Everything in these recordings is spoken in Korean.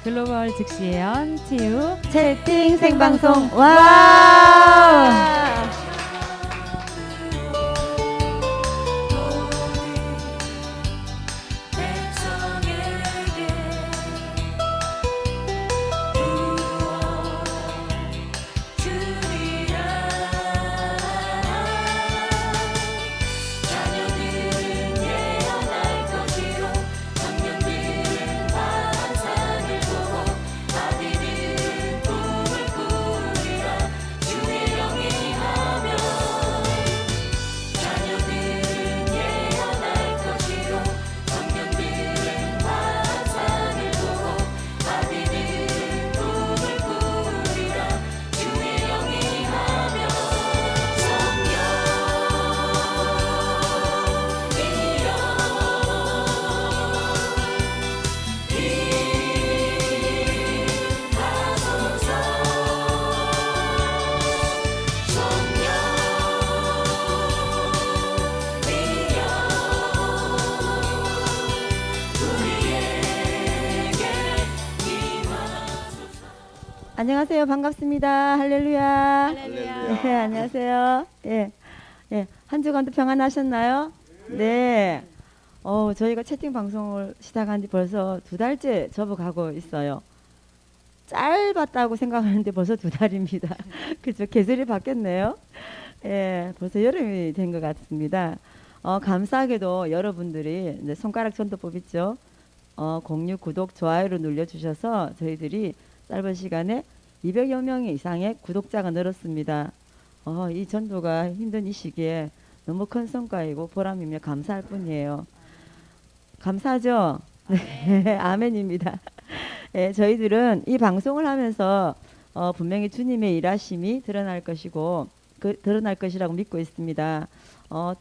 글로벌 즉시 예언 치유 채팅 생방송. 와! 안녕하세요. 반갑습니다. 할렐루야. 할렐루야. 네, 안녕하세요. 예. 예. 한 주간도 평안하셨나요? 네. 저희가 채팅 방송을 시작한 지 벌써 2달째 접어가고 있어요. 짧았다고 생각하는데 벌써 2달입니다. 그죠? 계절이 바뀌었네요. 예. 벌써 여름이 된 것 같습니다. 감사하게도 여러분들이 이제 손가락 전도법 있죠? 공유, 구독, 좋아요를 눌러주셔서 저희들이 짧은 시간에 200여 명 이상의 구독자가 늘었습니다. 이 전도가 힘든 이 시기에 너무 큰 성과이고 보람이며 감사할 뿐이에요. 감사하죠? 네, 아멘입니다. 예, 저희들은 이 방송을 하면서 분명히 주님의 일하심이 드러날 것이고 드러날 것이라고 믿고 있습니다.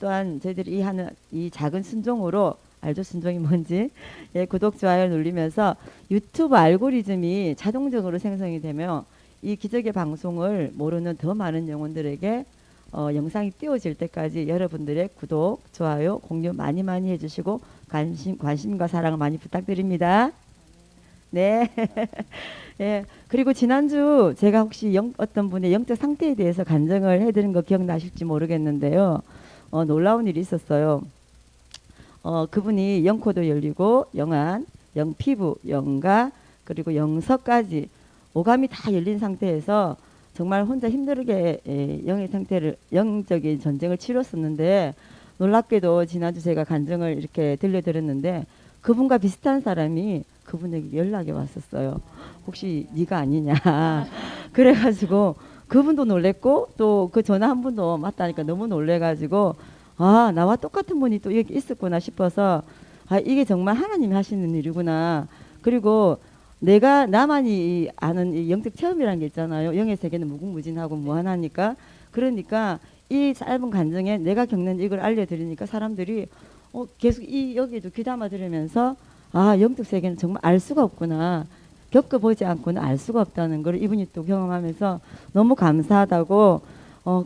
또한 저희들이 하는 이 작은 순종으로 알죠? 순종이 뭔지. 예, 구독, 좋아요 누르면서 유튜브 알고리즘이 자동적으로 생성이 되며 이 기적의 방송을 모르는 더 많은 영혼들에게 영상이 띄워질 때까지 여러분들의 구독, 좋아요, 공유 많이 해주시고 관심과 사랑을 많이 부탁드립니다. 네. 예. 그리고 지난주 제가 혹시 어떤 분의 영적 상태에 대해서 간증을 해드린 거 기억나실지 모르겠는데요. 놀라운 일이 있었어요. 그분이 영코도 열리고 영안, 영피부, 영가 그리고 영서까지 오감이 다 열린 상태에서 정말 혼자 힘들게 영의 상태를 영적인 전쟁을 치렀었는데 놀랍게도 지난주 제가 간증을 이렇게 들려드렸는데 그분과 비슷한 사람이 그분에게 연락이 왔었어요. 혹시 네가 아니냐. 그래가지고 그분도 놀랬고 또 그 전화 한 분도 맞다니까 너무 놀래가지고 나와 똑같은 분이 또 여기 있었구나 싶어서 이게 정말 하나님이 하시는 일이구나. 그리고 내가 나만이 아는 이 영적 체험이라는 게 있잖아요. 영의 세계는 무궁무진하고 무한하니까 그러니까 이 짧은 간증에 내가 겪는 이걸 알려드리니까 사람들이 계속 여기에도 귀담아 들으면서 영적 세계는 정말 알 수가 없구나. 겪어보지 않고는 알 수가 없다는 걸 이분이 또 경험하면서 너무 감사하다고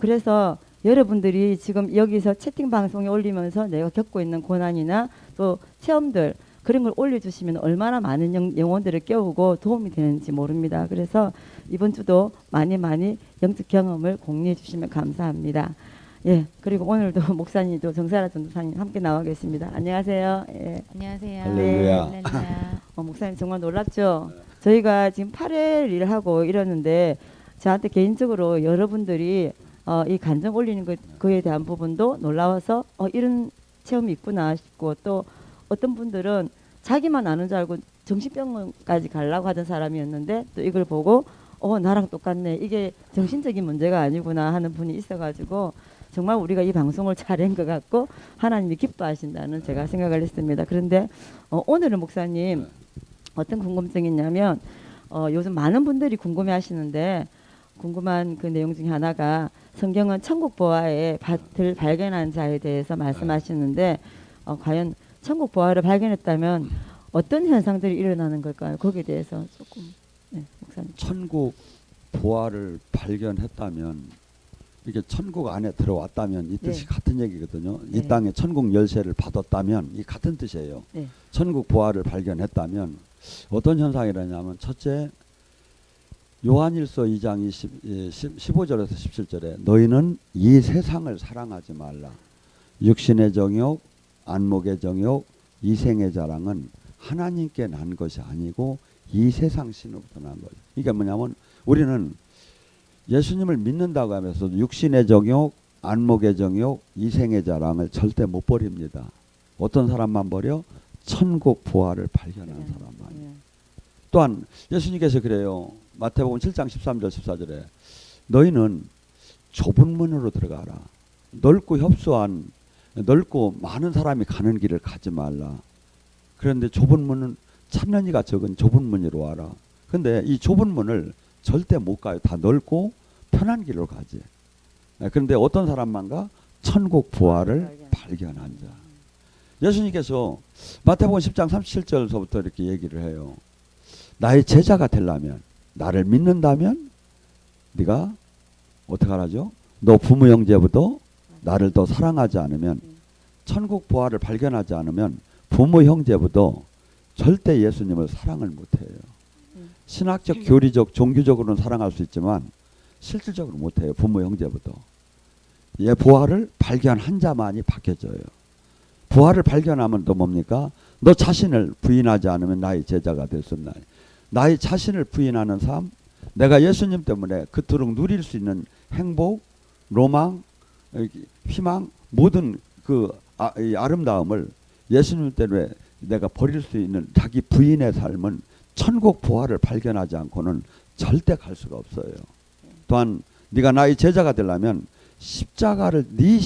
그래서 여러분들이 지금 여기서 채팅 방송에 올리면서 내가 겪고 있는 고난이나 또 체험들 그런 걸 올려주시면 얼마나 많은 영혼들을 깨우고 도움이 되는지 모릅니다. 그래서 이번 주도 많이 영적 경험을 공유해 주시면 감사합니다. 예, 그리고 오늘도 목사님도 정사라 전도사님 함께 나와 계십니다. 안녕하세요. 예. 안녕하세요. 할렐루야. 할렐루야. 목사님 정말 놀랍죠? 저희가 지금 8회 일을 하고 이러는데 저한테 개인적으로 여러분들이 이 간증 올리는 그에 대한 부분도 놀라워서 이런 체험이 있구나 싶고 또 어떤 분들은 자기만 아는 줄 알고 정신병원까지 가려고 하던 사람이었는데 또 이걸 보고 나랑 똑같네. 이게 정신적인 문제가 아니구나 하는 분이 있어가지고 정말 우리가 이 방송을 잘한 것 같고 하나님이 기뻐하신다는 제가 생각을 했습니다. 그런데 오늘은 목사님 어떤 궁금증이 있냐면 요즘 많은 분들이 궁금해 하시는데 궁금한 그 내용 중에 하나가 성경은 천국 보화의 밭을 발견한 자에 대해서 말씀하시는데 과연 천국 보화를 발견했다면 어떤 현상들이 일어나는 걸까요? 거기에 대해서 조금 목사님. 천국 보화를 발견했다면 이게 천국 안에 들어왔다면 이 뜻이 같은 얘기거든요. 이 땅에 천국 열쇠를 받았다면 이 같은 뜻이에요. 천국 보화를 발견했다면 어떤 현상이라냐면 첫째 요한일서 2장 15절에서 17절에 너희는 이 세상을 사랑하지 말라. 육신의 정욕, 안목의 정욕, 이생의 자랑은 하나님께 난 것이 아니고 이 세상 신으로부터 난 거예요. 이게 뭐냐면 우리는 예수님을 믿는다고 하면서 육신의 정욕, 안목의 정욕, 이생의 자랑을 절대 못 버립니다. 어떤 사람만 버려? 천국 부활을 발견한 사람만. 예. 또한 예수님께서 그래요. 마태복음 7장 13절 14절에 너희는 좁은 문으로 들어가라. 넓고 협소한 넓고 많은 사람이 가는 길을 가지 말라. 그런데 좁은 문은 찾는 이가 적은 좁은 문으로 와라. 근데 이 좁은 문을 절대 못 가요. 다 넓고 편한 길로 가지. 그런데 어떤 사람만 가? 천국 부활을 발견한 자. 예수님께서 마태복음 10장 37절서부터 이렇게 얘기를 해요. 나의 제자가 되려면 나를 믿는다면 네가 어떻게 하라죠? 너 부모 형제부터 나를 더 사랑하지 않으면 천국 부활을 발견하지 않으면 부모 형제부터 절대 예수님을 사랑을 못해요. 신학적, 교리적, 종교적으로는 사랑할 수 있지만 실질적으로 못해요. 부모 형제부터. 예, 부활을 발견한 자만이 바뀌어져요. 부활을 발견하면 또 뭡니까? 너 자신을 부인하지 않으면 나의 제자가 될 수 없나니. 나의 자신을 부인하는 삶, 내가 예수님 때문에 그토록 누릴 수 있는 행복, 로망, 희망, 모든 그 아름다움을 예수님 때문에 내가 버릴 수 있는 자기 부인의 삶은 천국 부활을 발견하지 않고는 절대 갈 수가 없어요. 또한 네가 나의 제자가 되려면 네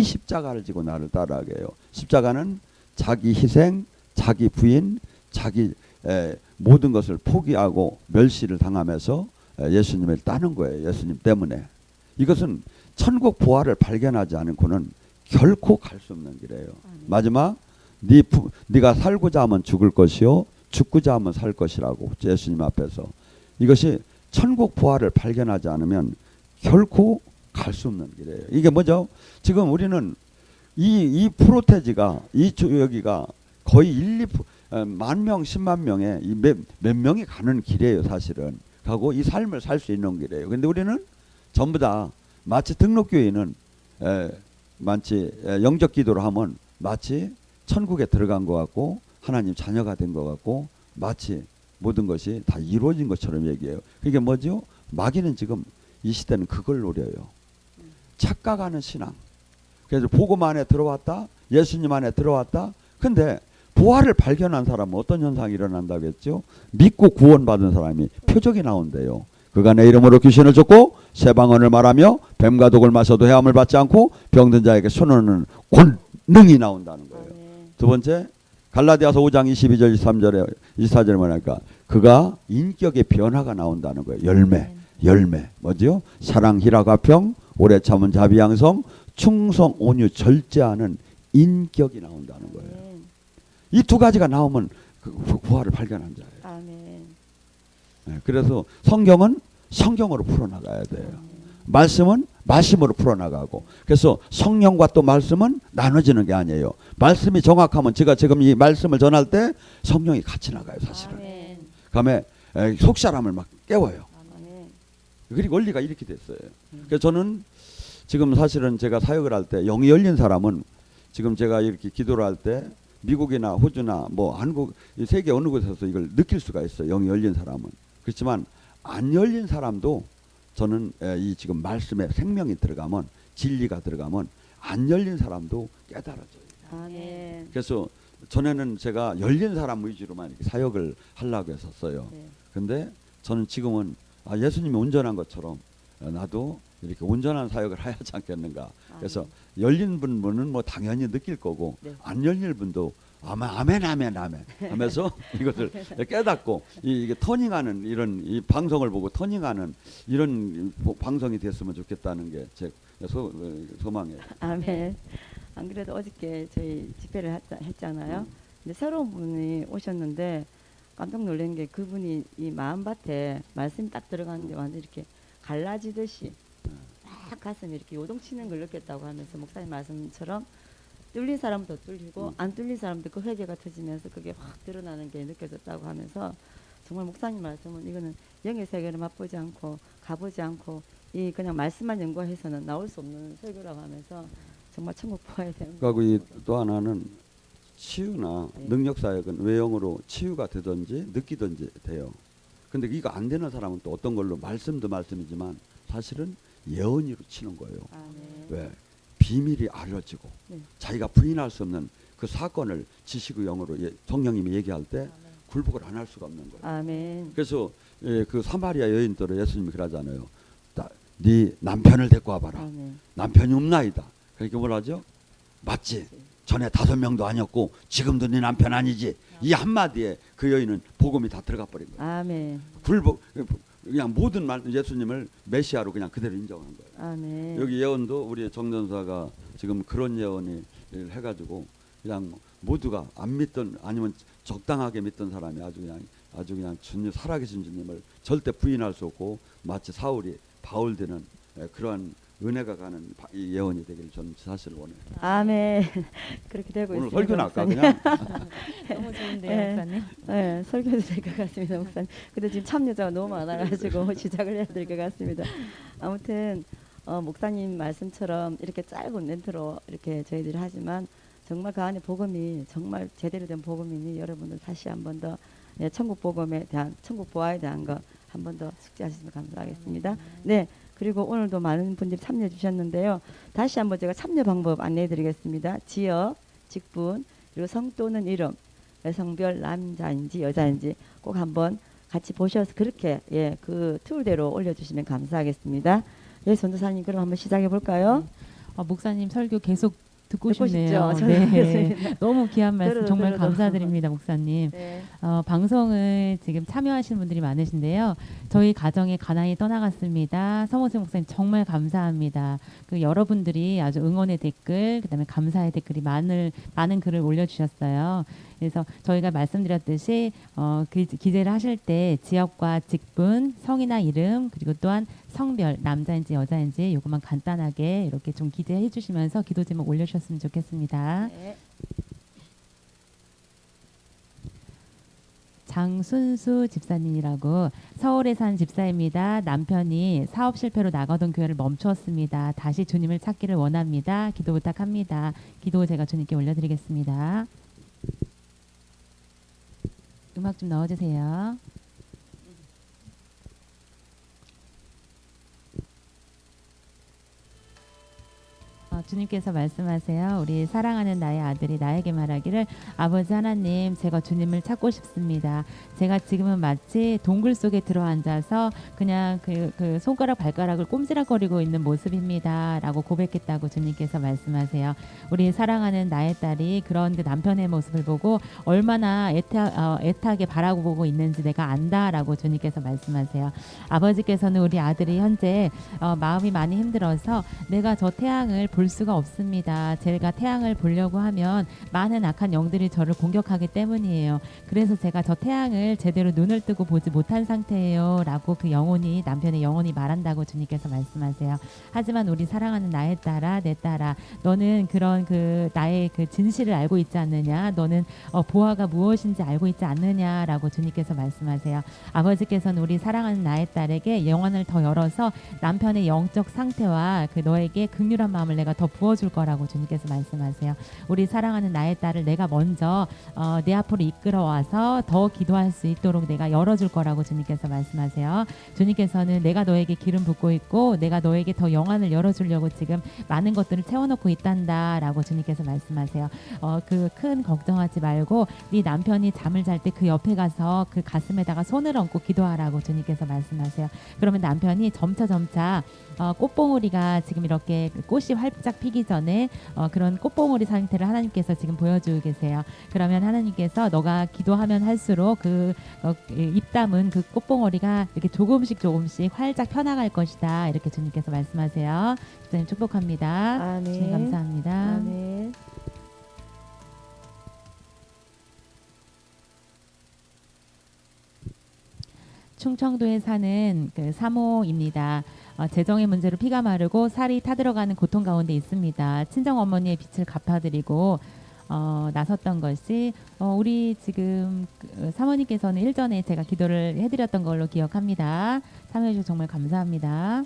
십자가를 지고 나를 따라가게 해요. 십자가는 자기 희생, 자기 부인, 자기 모든 것을 포기하고 멸시를 당하면서 예수님을 따는 거예요. 예수님 때문에. 이것은 천국 부활을 발견하지 않고는 결코 갈 수 없는 길이에요. 마지막 네가 살고자 하면 죽을 것이요 죽고자 하면 살 것이라고 예수님 앞에서. 이것이 천국 부활을 발견하지 않으면 결코 갈 수 없는 길이에요. 이게 뭐죠? 지금 우리는 이 프로테지가 여기가 거의 1,000만 명, 10만 명에 몇 명이 가는 길이에요. 사실은 가고 이 삶을 살 수 있는 길이에요. 근데 우리는 전부 다 마치 등록교회는 마치 영적 기도를 하면 마치 천국에 들어간 것 같고 하나님 자녀가 된 것 같고 마치 모든 것이 다 이루어진 것처럼 얘기해요. 그게 뭐죠? 마귀는 지금 이 시대는 그걸 노려요. 착각하는 신앙. 그래서 복음 안에 들어왔다, 예수님 안에 들어왔다. 근데 부활을 발견한 사람은 어떤 현상이 일어난다고 했죠? 믿고 구원받은 사람이 표적이 나온대요. 그가 내 이름으로 귀신을 쫓고 새방언을 말하며 뱀과 독을 마셔도 해함을 받지 않고 병든 자에게 손을 권능이 나온다는 거예요. 두 번째, 갈라디아서 5장 22절 23절에 24절에 뭐랄까? 그가 인격의 변화가 나온다는 거예요. 열매. 뭐죠? 사랑, 희락, 화평, 오래 참은 자비, 양성, 충성, 온유, 절제하는 인격이 나온다는 거예요. 이 두 가지가 나오면 그 부활을 발견한 자예요. 아멘. 네, 그래서 성경은 성경으로 풀어나가야 돼요. 말씀은 말씀으로 풀어나가고. 그래서 성령과 또 말씀은 나눠지는 게 아니에요. 말씀이 정확하면 제가 지금 이 말씀을 전할 때 성령이 같이 나가요. 사실은. 아멘. 그다음에 속사람을 막 깨워요. 아멘. 그리고 원리가 이렇게 됐어요. 그래서 저는 지금 사실은 제가 사역을 할 때 영이 열린 사람은 지금 제가 이렇게 기도를 할 때 미국이나 호주나 뭐 한국 세계 어느 곳에서 이걸 느낄 수가 있어요. 영이 열린 사람은. 그렇지만 안 열린 사람도 저는 이 지금 말씀에 생명이 들어가면 진리가 들어가면 안 열린 사람도 깨달아져요. 아멘. 그래서 전에는 제가 열린 사람 위주로만 이렇게 사역을 하려고 했었어요. 네. 근데 저는 지금은 예수님이 온전한 것처럼 나도 이렇게 온전한 사역을 해야 하지 않겠는가. 그래서 열린 분은 뭐 당연히 느낄 거고 네. 안 열린 분도 아멘 하면서 이것을 깨닫고 이게 터닝하는 이런 이 방송을 보고 터닝하는 이런 방송이 됐으면 좋겠다는 게 제 소망이에요. 아멘. 안 그래도 어저께 저희 집회를 했잖아요. 근데 새로운 분이 오셨는데 깜짝 놀란 게 그분이 이 마음밭에 말씀이 딱 들어가는데 완전 이렇게 갈라지듯이 막 가슴이 이렇게 요동치는 걸 느꼈다고 하면서 목사님 말씀처럼 뚫린 사람도 뚫리고 음. 안 뚫린 사람도 그 회개가 터지면서 그게 확 드러나는 게 느껴졌다고 하면서 정말 목사님 말씀은 이거는 영의 세계를 맛보지 않고 가보지 않고 이 그냥 말씀만 연구해서는 나올 수 없는 설교라고 하면서 정말 천국 보아야 되는 그리고 이 또 하나는 치유나 네. 능력 사역은 외형으로 치유가 되든지 느끼든지 돼요. 근데 이거 안 되는 사람은 또 어떤 걸로 말씀도 말씀이지만 사실은 예언으로 치는 거예요. 아, 네. 왜? 비밀이 알려지고 네. 자기가 부인할 수 없는 그 사건을 지식의 영으로 성령님이 얘기할 때 굴복을 안 할 수가 없는 거예요. 아멘. 그래서 그 사마리아 여인들을 예수님이 그러잖아요. 네 남편을 데리고 와봐라. 아멘. 남편이 없나이다. 그러니까 뭐라죠? 맞지. 전에 5명도 아니었고 지금도 네 남편 아니지. 이 한마디에 그 여인은 복음이 다 들어가 버린 거예요. 아멘. 굴복 그냥 모든 말 예수님을 메시아로 그냥 그대로 인정한 거예요. 아멘. 여기 예언도 우리 정전사가 지금 그런 예언을 해가지고 그냥 모두가 안 믿던 아니면 적당하게 믿던 사람이 아주 그냥 주님 살아계신 주님을 절대 부인할 수 없고 마치 사울이 바울 되는 그러한 은혜가 가는 이 예언이 되기를 저는 사실 원해요. 아멘. 그렇게 되고 오늘 있습니다. 설교는 아까 목사님. 그냥 너무 좋은데요, 네. 목사님. 네, 설교도 될 것 같습니다, 목사님. 근데 지금 참여자가 너무 많아가지고 시작을 해야 될 것 같습니다. 아무튼 목사님 말씀처럼 이렇게 짧은 멘트로 이렇게 저희들이 하지만 정말 그 안에 복음이 정말 제대로 된 복음이니 여러분들 다시 한 번 더 천국 복음에 대한 천국 보아에 대한 거 한 번 더 숙지하시면 감사하겠습니다. 네. 그리고 오늘도 많은 분들이 참여해 주셨는데요. 다시 한번 제가 참여 방법 안내해 드리겠습니다. 지역, 직분, 그리고 성 또는 이름, 성별 남자인지 여자인지 꼭 한번 같이 보셔서 그렇게 그 툴대로 올려주시면 감사하겠습니다. 네, 전도사님 그럼 한번 시작해 볼까요? 목사님 설교 계속 듣고 듣고 싶네요. 싶죠? 네. 너무 귀한 말씀 들어도, 정말 들어도. 감사드립니다, 목사님. 네. 방송을 지금 참여하시는 분들이 많으신데요. 저희 가정에 가난이 떠나갔습니다. 서모세 목사님 정말 감사합니다. 그 여러분들이 아주 응원의 댓글, 그다음에 감사의 댓글이 많은 글을 올려주셨어요. 그래서 저희가 말씀드렸듯이 기재를 하실 때 지역과 직분, 성이나 이름, 그리고 또한 성별, 남자인지 여자인지 요것만 간단하게 이렇게 좀 기재해 주시면서 기도 제목 올려주셨으면 좋겠습니다. 네. 장순수 집사님이라고 서울에 산 집사입니다. 남편이 사업 실패로 나가던 교회를 멈추었습니다. 다시 주님을 찾기를 원합니다. 기도 부탁합니다. 기도 제가 주님께 올려드리겠습니다. 음악 좀 넣어주세요. 주님께서 말씀하세요. 우리 사랑하는 나의 아들이 나에게 말하기를 아버지 하나님 제가 주님을 찾고 싶습니다. 제가 지금은 마치 동굴 속에 들어앉아서 그냥 그 손가락 발가락을 꼼지락거리고 있는 모습입니다. 라고 고백했다고 주님께서 말씀하세요. 우리 사랑하는 나의 딸이 그런 그 남편의 모습을 보고 얼마나 애타게 바라보고 있는지 내가 안다 라고 주님께서 말씀하세요. 아버지께서는 우리 아들이 현재 마음이 많이 힘들어서 내가 저 태양을 볼 수가 없습니다. 제가 태양을 보려고 하면 많은 악한 영들이 저를 공격하기 때문이에요. 그래서 제가 저 태양을 제대로 눈을 뜨고 보지 못한 상태예요. 라고 그 영혼이 남편의 영혼이 말한다고 주님께서 말씀하세요. 하지만 우리 사랑하는 나의 딸아 내 딸아 너는 그런 그 나의 그 진실을 알고 있지 않느냐 너는 보아가 무엇인지 알고 있지 않느냐라고 주님께서 말씀하세요. 아버지께서는 우리 사랑하는 나의 딸에게 영혼을 더 열어서 남편의 영적 상태와 그 너에게 긍휼한 마음을 내가 더 부어줄 거라고 주님께서 말씀하세요. 우리 사랑하는 나의 딸을 내가 먼저 내 앞으로 이끌어와서 더 기도할 수 있도록 내가 열어줄 거라고 주님께서 말씀하세요. 주님께서는 내가 너에게 기름 붓고 있고 내가 너에게 더 영안을 열어주려고 지금 많은 것들을 채워놓고 있단다 라고 주님께서 말씀하세요. 그 큰 걱정하지 말고 네 남편이 잠을 잘 때 그 옆에 가서 그 가슴에다가 손을 얹고 기도하라고 주님께서 말씀하세요. 그러면 남편이 점차 꽃봉오리가 지금 이렇게 꽃이 활짝 피기 전에 그런 꽃봉오리 상태를 하나님께서 지금 보여주고 계세요. 그러면 하나님께서 너가 기도하면 할수록 그 입 담은 그 꽃봉오리가 이렇게 조금씩 활짝 펴나갈 것이다. 이렇게 주님께서 말씀하세요. 주님 축복합니다. 아멘. 주님 감사합니다. 아멘. 충청도에 사는 그 사모입니다. 재정의 문제로 피가 마르고 살이 타들어가는 고통 가운데 있습니다. 친정 어머니의 빚을 갚아드리고 나섰던 것이 우리 지금 사모님께서는 일전에 제가 기도를 해드렸던 걸로 기억합니다. 참여해 주셔서 정말 감사합니다.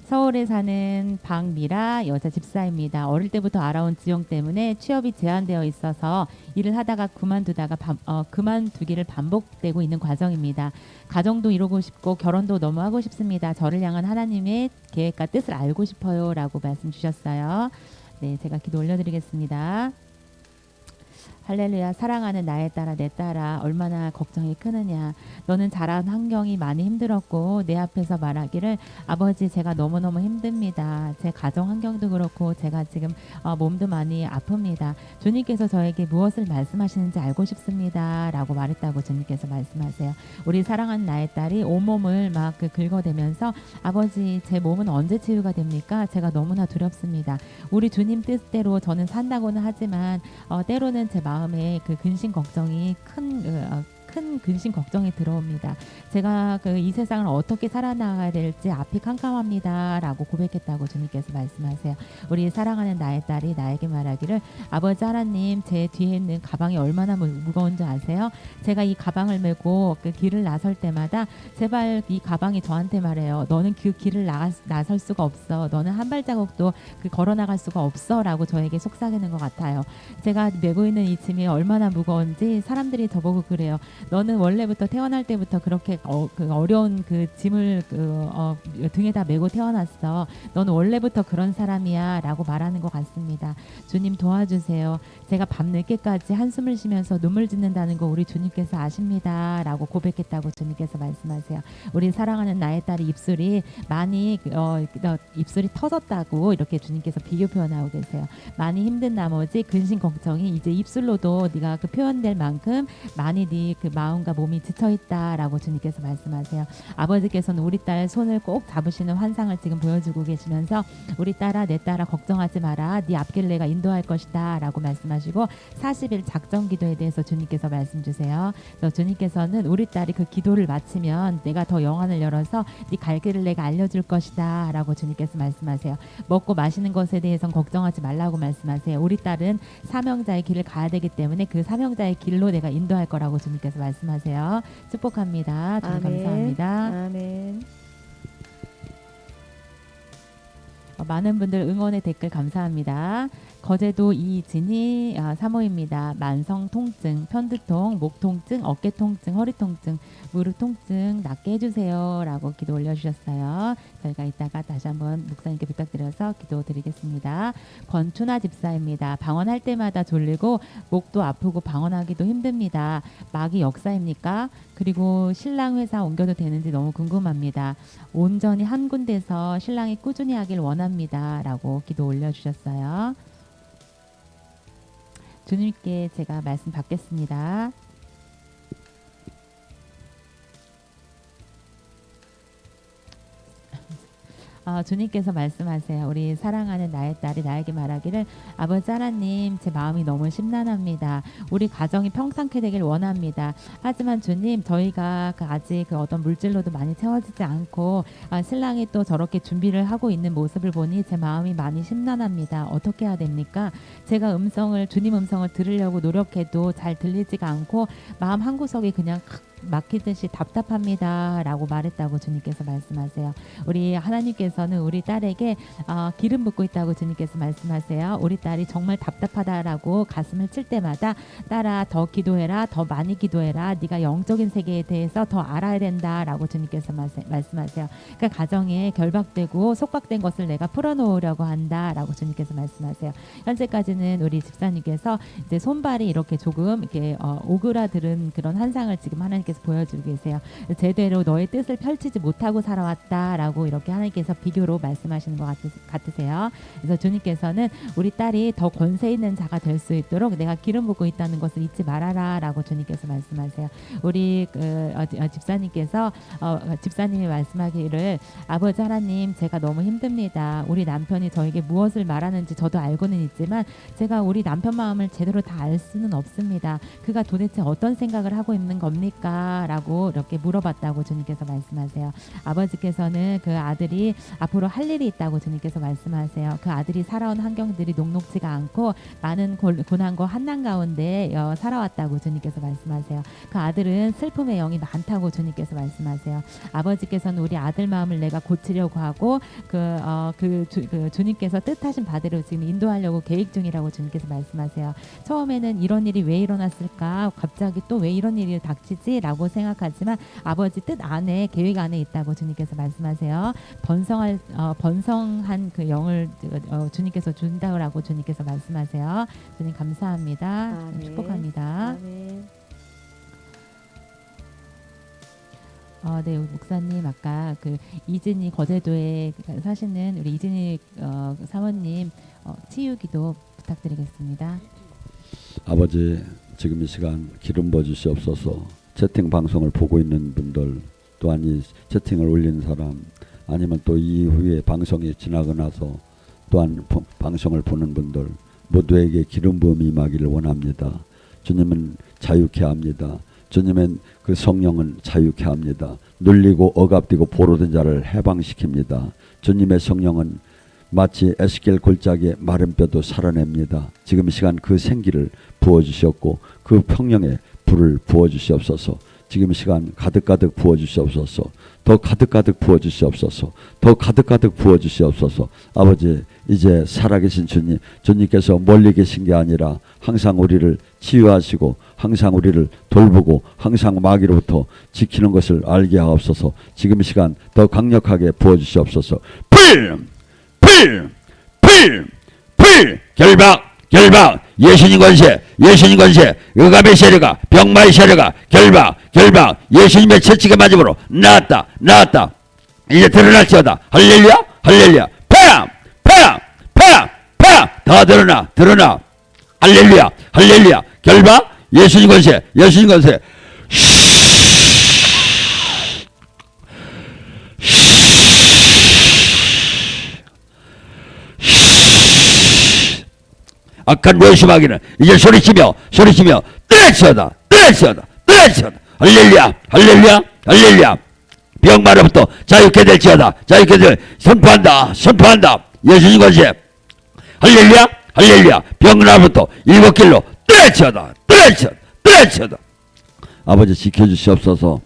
서울에 사는 박미라 여자 집사입니다. 어릴 때부터 알아온 지용 때문에 취업이 제한되어 있어서 일을 하다가 그만두다가 그만두기를 반복되고 있는 과정입니다. 가정도 이루고 싶고 결혼도 너무 하고 싶습니다. 저를 향한 하나님의 계획과 뜻을 알고 싶어요 라고 말씀 주셨어요. 네, 제가 기도 올려드리겠습니다. 할렐루야. 사랑하는 나의 딸아 내 딸아 얼마나 걱정이 크느냐. 너는 자란 환경이 많이 힘들었고 내 앞에서 말하기를 아버지 제가 너무너무 힘듭니다. 제 가정 환경도 그렇고 제가 지금 몸도 많이 아픕니다. 주님께서 저에게 무엇을 말씀하시는지 알고 싶습니다 라고 말했다고 주님께서 말씀하세요. 우리 사랑하는 나의 딸이 온몸을 막 긁어대면서 아버지 제 몸은 언제 치유가 됩니까? 제가 너무나 두렵습니다. 우리 주님 뜻대로 저는 산다고는 하지만 때로는 제 마음에 그 근심 걱정이 큰 근심 걱정이 들어옵니다. 제가 이 세상을 어떻게 살아나가야 될지 앞이 캄캄합니다라고 고백했다고 주님께서 말씀하세요. 우리 사랑하는 나의 딸이 나에게 말하기를 아버지 하나님 제 뒤에 있는 가방이 얼마나 무거운 줄 아세요? 제가 이 가방을 메고 그 길을 나설 때마다 제발 이 가방이 저한테 말해요. 너는 그 길을 나설 수가 없어. 너는 한 발자국도 걸어 나갈 수가 없어라고 저에게 속삭이는 것 같아요. 제가 메고 있는 이 짐이 얼마나 무거운지 사람들이 저보고 그래요. 너는 원래부터 태어날 때부터 그렇게 어려운 그 짐을 등에다 메고 태어났어. 너는 원래부터 그런 사람이야 라고 말하는 것 같습니다. 주님 도와주세요. 제가 밤늦게까지 한숨을 쉬면서 눈물 짓는다는 거 우리 주님께서 아십니다 라고 고백했다고 주님께서 말씀하세요. 우리 사랑하는 나의 딸이 입술이 많이 입술이 터졌다고 이렇게 주님께서 비교 표현하고 계세요. 많이 힘든 나머지 근심 걱정이 이제 입술로도 네가 표현될 만큼 많이 네 마음과 몸이 지쳐있다라고 주님께서 말씀하세요. 아버지께서는 우리 딸 손을 꼭 잡으시는 환상을 지금 보여주고 계시면서 우리 딸아 내 딸아 걱정하지 마라. 네 앞길 내가 인도할 것이다 라고 말씀하시고 40일 작정 기도에 대해서 주님께서 말씀 주세요. 그래서 주님께서는 우리 딸이 그 기도를 마치면 내가 더 영안을 열어서 네 갈 길을 내가 알려줄 것이다 라고 주님께서 말씀하세요. 먹고 마시는 것에 대해서는 걱정하지 말라고 말씀하세요. 우리 딸은 사명자의 길을 가야 되기 때문에 그 사명자의 길로 내가 인도할 거라고 주님께서 말씀하세요. 축복합니다. 주님 감사합니다. 아멘. 많은 분들 응원의 댓글 감사합니다. 거제도 이진희 사모입니다. 만성 통증, 편두통, 목 통증, 어깨 통증, 허리 통증, 무릎 통증 낫게 해주세요 라고 기도 올려주셨어요. 저희가 이따가 다시 한번 목사님께 부탁드려서 기도드리겠습니다. 권춘아 집사입니다. 방언할 때마다 졸리고 목도 아프고 방언하기도 힘듭니다. 마귀 역사입니까? 그리고 신랑 회사 옮겨도 되는지 너무 궁금합니다. 온전히 한 군데서 신랑이 꾸준히 하길 원합니다 라고 기도 올려주셨어요. 주님께 제가 말씀 받겠습니다. 주님께서 말씀하세요. 우리 사랑하는 나의 딸이 나에게 말하기를 아버지 하나님 제 마음이 너무 심란합니다. 우리 가정이 평상케 되길 원합니다. 하지만 주님 저희가 아직 어떤 물질로도 많이 채워지지 않고 신랑이 또 저렇게 준비를 하고 있는 모습을 보니 제 마음이 많이 심란합니다. 어떻게 해야 됩니까? 제가 주님 음성을 들으려고 노력해도 잘 들리지가 않고 마음 한구석이 그냥 막히듯이 답답합니다 라고 말했다고 주님께서 말씀하세요. 우리 하나님께서는 우리 딸에게 기름 붓고 있다고 주님께서 말씀하세요. 우리 딸이 정말 답답하다라고 가슴을 칠 때마다 딸아 더 기도해라, 더 많이 기도해라, 네가 영적인 세계에 대해서 더 알아야 된다라고 주님께서 말씀하세요. 그러니까 가정에 결박되고 속박된 것을 내가 풀어놓으려고 한다라고 주님께서 말씀하세요. 현재까지는 우리 집사님께서 이제 손발이 이렇게 조금 이렇게 오그라드는 그런 환상을 지금 하나님께서 보여주고 계세요. 제대로 너의 뜻을 펼치지 못하고 살아왔다라고 이렇게 하나님께서 비교로 말씀하시는 것 같으세요. 그래서 주님께서는 우리 딸이 더 권세 있는 자가 될 수 있도록 내가 기름 붓고 있다는 것을 잊지 말아라라고 주님께서 말씀하세요. 우리 집사님께서 집사님이 말씀하기를 아버지 하나님 제가 너무 힘듭니다. 우리 남편이 저에게 무엇을 말하는지 저도 알고는 있지만 제가 우리 남편 마음을 제대로 다 알 수는 없습니다. 그가 도대체 어떤 생각을 하고 있는 겁니까? 있을까라고 이렇게 물어봤다고 주님께서 말씀하세요. 아버지께서는 그 아들이 앞으로 할 일이 있다고 주님께서 말씀하세요. 그 아들이 살아온 환경들이 녹록지가 않고 많은 고난과 환난 가운데 살아왔다고 주님께서 말씀하세요. 그 아들은 슬픔의 영이 많다고 주님께서 말씀하세요. 아버지께서는 우리 아들 마음을 내가 고치려고 하고 그 주님께서 뜻하신 바대로 지금 인도하려고 계획 중이라고 주님께서 말씀하세요. 처음에는 이런 일이 왜 일어났을까? 갑자기 또 왜 이런 일이 닥치지?라고 생각하지만 아버지 뜻 안에 계획 안에 있다고 주님께서 말씀하세요. 번성한 그 영을 주님께서 준다고 주님께서 말씀하세요. 주님 감사합니다. 아멘. 축복합니다. 아멘. 네, 목사님 아까 그 이진희 거제도에 사시는 우리 이진희 사모님 치유기도 부탁드리겠습니다. 아버지, 지금 이 시간 기름 부어 주시옵소서. 채팅 방송을 보고 있는 분들, 또한 이 채팅을 올리는 사람, 아니면 또 이후에 방송이 지나고 나서 또한 방송을 보는 분들 모두에게 기름 부음이 임하기를 원합니다. 주님은 자유케 합니다. 주님은 그 성령은 자유케 합니다. 눌리고 억압되고 보로된 자를 해방시킵니다. 주님의 성령은 마치 에스겔 골짜기의 마른 뼈도 살아냅니다. 지금 이 시간 그 생기를 부어주셨고 그 평령에 불을 부어주시옵소서. 지금 이 시간 가득가득 부어주시옵소서. 더 가득가득 부어주시옵소서. 더 가득가득 부어주시옵소서. 아버지, 이제 살아계신 주님, 주님께서 멀리 계신 게 아니라 항상 우리를 치유하시고 항상 우리를 돌보고 항상 마귀로부터 지키는 것을 알게 하옵소서. 지금 이 시간 더 강력하게 부어주시옵소서. 불 결박 예수님 권세 의감의 세력아 병마의 세력아 결박 예수님의 채찍의 맞음으로 나았다 이제 드러날지어다. 할렐루야 다 드러나 할렐루야 결박 예수님 권세 악한 원수마귀는 이제 소리치며 뜨레치어다 할렐루야 병마로부터 자유케 될지어다 선포한다 예수님 권세 할렐루야 병마로부터 일곱 길로 뜨레치어다 아버지 지켜주시옵소서.